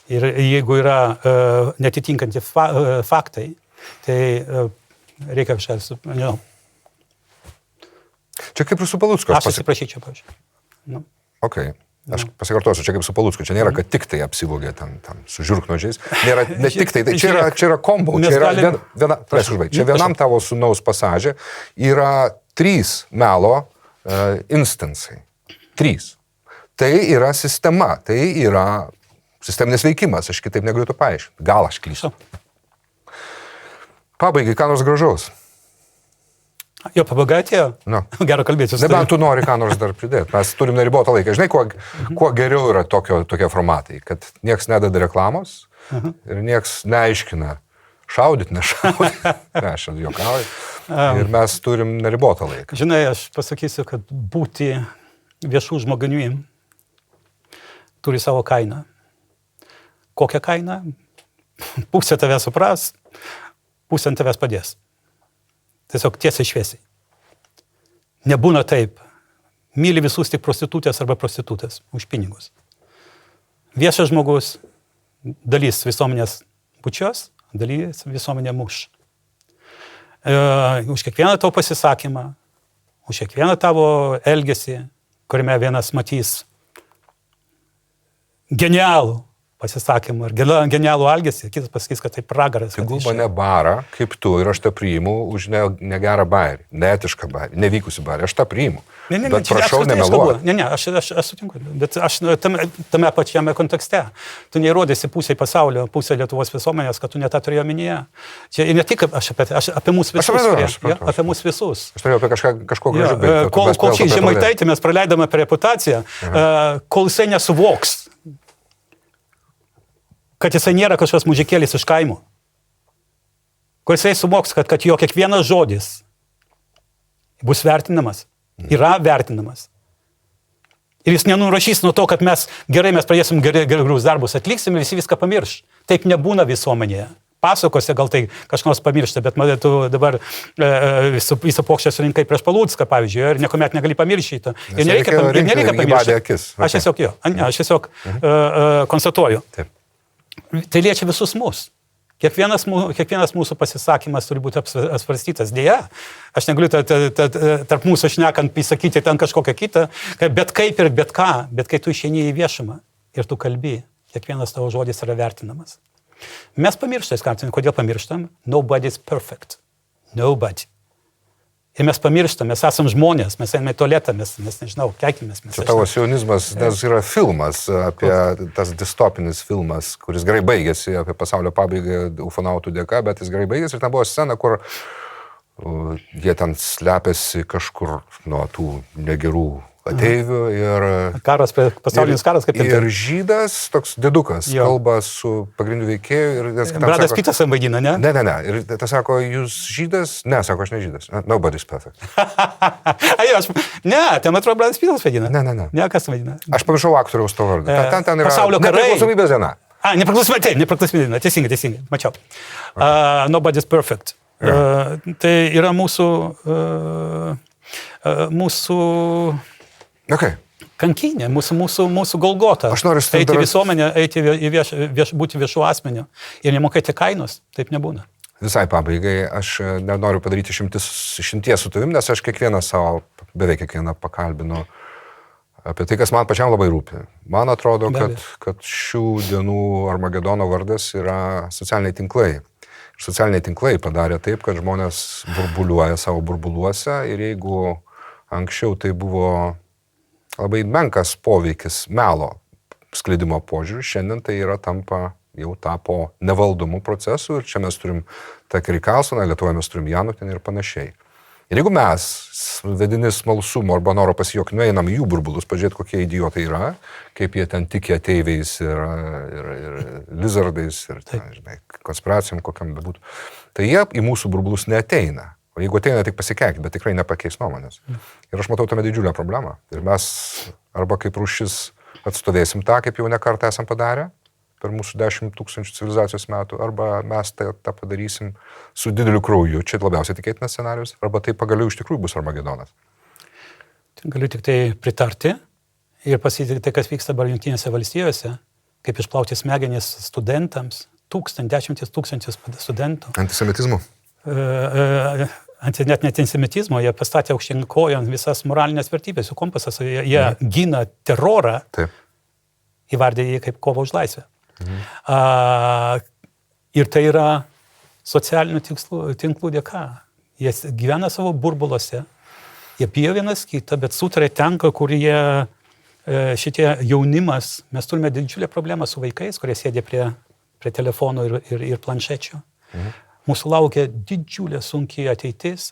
Ir jeigu yra netitinkantį faktai, tai reikia kažkas, nežinau. Čia kaip ir su Palucku. Aš atsiprašyčiau, pavyzdžiui. Nu. Ok. Aš pasikartosiu, čia kaip su Palucku. Čia nėra, kad tik tai apsivogė tam su žiurknuodžiais. Nėra ne tik tai. Čia yra kombo. Čia vienam tavo sūnaus pasažė yra 3 melo instansai. 3. Tai yra sistema. Tai yra sisteminis veikimas, aš kitaip negaliu to paaiškinti. Gal aš klystu. Pabaigai, ką nors gražaus. Jo, pabaiga atėjo? No. Gero kalbėtis. Nebent tu nori ką nors dar pridėti. Mes turim neribotą laiką. Žinai, kuo geriau yra tokie formatai, kad nieks nedada reklamos ir nieks neaiškina šaudyt, nešaudyt. Ne, aš juokauju. Ir mes turim neribotą laiką. Žinai, aš pasakysiu, kad būti viešų žmogumi turi savo kainą. Kokią kainą? Pusė tavęs supras, pusė ant tavęs padės. Tiesiog tiesiai šviesiai. Nebūna taip. Myli visus tik prostitutės arba prostitutės už pinigus. Viešas žmogus dalys visuomenės bučios, dalys visuomenė muš. Už kiekvieną tavo pasisakymą, už kiekvieną tavo elgesį, kuriame vienas matys genialų pasisakymą ir genialų elgesį, kitas pasakys, kad tai pragaras. Tegul mane bara, kaip tu, ir aš tą priimu už negerą bairį, neetišką bairį, nevykusi bairį, aš tą priimu. Bet prašau nemeluoti. Ne, aš sutinku, bet aš tame pačiame kontekste. Tu neįrodysi pusėje pasaulio, pusėje Lietuvos visuomenės, kad tu ne tą turėjo omenyje. Čia ne tik apie mūsų visus. Apie mūsų visus. Aš turėjau apie kažko gražu. Kol šį Žemaitaitį mes praleidome apie reputaciją, kol jisai nesuvoks, kad jisai nėra kažkas mužikėlis iš kaimo. Kol jisai suvoks, kad jo kiekvienas žodis bus vertinamas, yra vertinamas. Ir jis nenurašys nuo to, kad mes pradėsim gerus darbus, atliksim ir visi viską pamirš. Taip nebūna visuomenėje. Pasakose gal tai kažkas pamiršta, bet tu dabar visą pokštę surinkai prieš Palucką, pavyzdžiui, ir niekuomet negali pamiršti. Ir nereikia pamiršti. Aš tiesiog konstatuoju. Taip. Tai liečia visus mus. Kiekvienas mūsų pasisakymas turi būti apsvarstytas. Deja, aš negaliu tarp mūsų šnekant pasakyti ten kažkokią kitą, bet kaip ir bet ką, bet kai tu išeini į viešumą ir tu kalbi, kiekvienas tavo žodis yra vertinamas. Mes pamirštam, kodėl pamirštam? Nobody's perfect. Nobody. Ir mes pamirštam, mes esam žmonės, mes einame į tualetą, mes nežinau, keikimės. Čia tavo sionizmas, nes yra filmas, apie tas distopinis filmas, kuris gerai baigėsi, apie pasaulio pabaigą ufonautų dėka, bet jis gerai baigėsi ir ten buvo scena, kur jie ten slepiasi kažkur nuo tų negerų ateivių ir... Pasaulinis karas kaip ten. Ir žydas, toks didukas, kalba su pagrindiniu veikėju. Bradas Pitas vaidina, ne? Ne. Ir tas sako, jūs žydas? Ne, sako, aš ne žydas. Nobody's perfect. Ne, ten atrodo Bradas Pitas vaidina. Ne. Ne, kas vaidina? Aš pamiršau aktoriaus to vardą. Ten yra Pasaulio karai. Nepriklausomybės diena. Nepriklausomybės diena, teisingai, mačiau. Nobody's perfect. Tai yra mūsų kankinė, mūsų Golgota. Aš noriu eiti į visuomenę, būti viešų asmeniu ir nemokėti kainos. Taip nebūna. Visai pabaigai, aš nenoriu padaryti išimties su tavim, nes aš beveik kiekvieną pakalbinu apie tai, kas man pačiam labai rūpi. Man atrodo, kad šių dienų Armagedono vardas yra socialiniai tinklai. Ir socialiniai tinklai padarė taip, kad žmonės burbuliuoja savo burbuluose ir jeigu anksčiau tai buvo labai menkas poveikis melo sklidimo požiūrį, šiandien tai tapo nevaldomų procesų ir čia mes turim Takerį Karlsoną, Lietuvoje mes turim Janutinį ir panašiai. Ir jeigu mes, vedini smalsumo arba noro pasijokti, nueinam į jų burbulus, pažiūrėti, kokie idiotai yra, kaip jie ten tiki ateiviais ir lizardais ir konspiracijom, kokiam bebūtų, tai jie į mūsų burbulus neateina. O jeigu ateina, tik pasikeikti, bet tikrai nepakeis nuomonės. Ir aš matau tame didžiulę problemą. Ir mes arba kaip rūšis atstovėsim tą, kaip jau ne kartą esam padarę per mūsų 10 000 civilizacijos metų, arba mes tą padarysim su dideliu krauju. Čia labiausiai tikėtinas scenarius, arba tai pagaliau iš tikrųjų bus Armagedonas. Galiu tik tai pritarti ir pasakyti tai, kas vyksta dabar Jungtinėse valstijose, kaip išplauti smegenis studentams, 10 000 studentų. Antisemitizmu. Net antisemitizmo, jie pastatė aukštyn kojon visas moralinės vertybės, jų kompasas, jie gina terorą, įvardė jį kaip kovą už laisvę. Ir tai yra socialinių tinklų dėka. Jie gyvena savo burbuluose, jie bijo vienas kitą, bet sutarė tenka, kur jie šitie jaunimas, mes turime didžiulę problemą su vaikais, kurie sėdė prie telefonų ir planšečių. Mūsų laukia didžiulė sunkiai ateitis,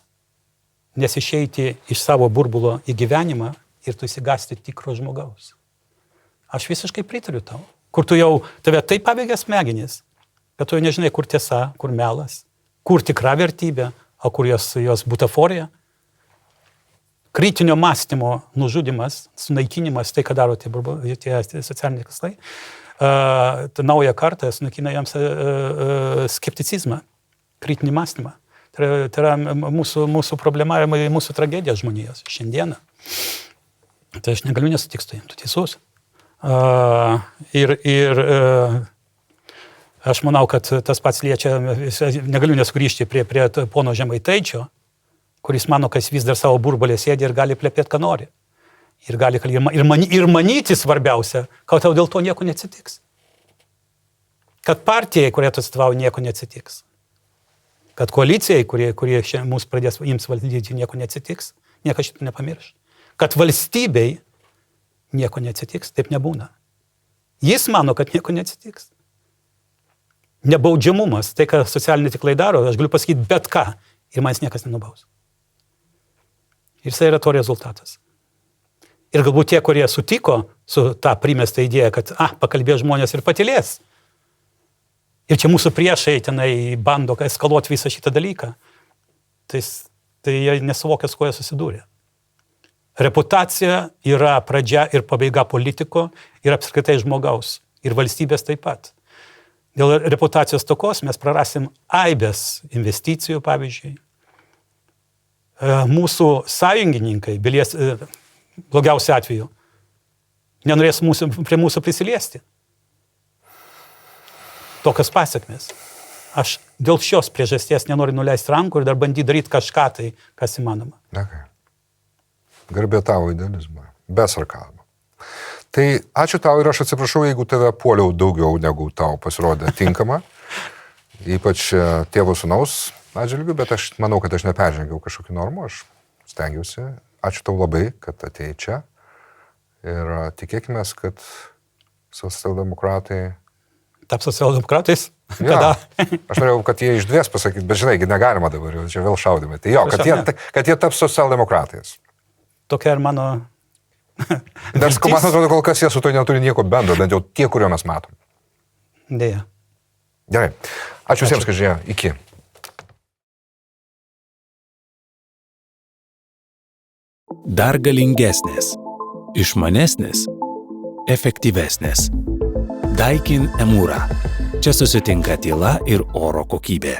nes išeiti iš savo burbulo į gyvenimą ir tu įsigasti tikro žmogaus. Aš visiškai pritariu tau. Kur tu jau, tave taip paveikia smegenys, kad tu jau nežinai, kur tiesa, kur melas, kur tikra vertybė, o kur jos butaforija. Kritinio mąstymo nužudimas, sunaikinimas, tai ką daro tie socialiniai tikslai, naują kartą sunaikina jiems skepticizmą. Kritinį mąstymą. Tai yra mūsų problema ir mūsų tragedija žmonijos šiandieną. Tai aš negaliu nesutikti su jiem, tu teisus. Ir aš manau, kad tas pats liečia, negaliu nesugrįžti prie pono Žemaitaičio, kuris mano, kad jis vis dar savo burbulė sėdi ir gali plepėti, ką nori. Ir gali manyti svarbiausia, kad tau dėl to nieko neatsitiks. kad partijai, kurie tu atstovauja, nieko neatsitiks. Kad koalicijai, kurie mūsų pradės jiems valdyti, nieko neatsitiks. Niekas šitą nepamirš. Kad valstybei nieko neatsitiks. Taip nebūna. Jis mano, kad nieko neatsitiks. Nebaudžiamumas, tai, ką socialiniai tiklai daro, aš galiu pasakyti bet ką ir manęs niekas nenubaus. Ir tai yra to rezultatas. Ir galbūt tie, kurie sutiko su tą primestą idėją, kad pakalbės žmonės ir patylės. Ir čia mūsų priešai tenai bando eskaluoti visą šitą dalyką. Tai jie nesuvokia, su kuo jie susidūrė. Reputacija yra pradžia ir pabaiga politiko ir apskritai žmogaus. Ir valstybės taip pat. Dėl reputacijos stokos mes prarasim aibės investicijų, pavyzdžiui. Mūsų sąjungininkai, blogiausiu atveju, nenorės prie mūsų prisiliesti. Tokios pasiekmės. Aš dėl šios priežasties nenoriu nuleisti rankų ir dar bandyti daryti kažką tai, kas įmanoma. Okay. Garbė tavo idealizmą. Be sarkazmo. Tai ačiū tau ir aš atsiprašau, jeigu tave puoliau daugiau, negu tau pasirodė tinkama. Ypač tėvo sūnaus atžvilgiu, bet aš manau, kad aš neperžengiau kažkokių normų. Aš stengiausi. Ačiū tau labai, kad atėjai čia. Ir tikėkime, kad socialdemokratai... Taps socialdemokratais? Ja, aš norėjau, kad jie išdvies pasakyti, bet žinai, negalima dabar, čia vėl šaudimai. Tai jo, kad jie taps socialdemokratais. Tokia ir mano... Dar man atrodo, kol kas jie su to neturi nieko bendro, bent jau tie, kurio mes matom. Deja. Gerai. Ačiū visiems, kad žiūrėjo. Iki. Dar galingesnės, išmanesnės, efektyvesnės. Daikin Emūra. Čia susitinka tyla ir oro kokybė.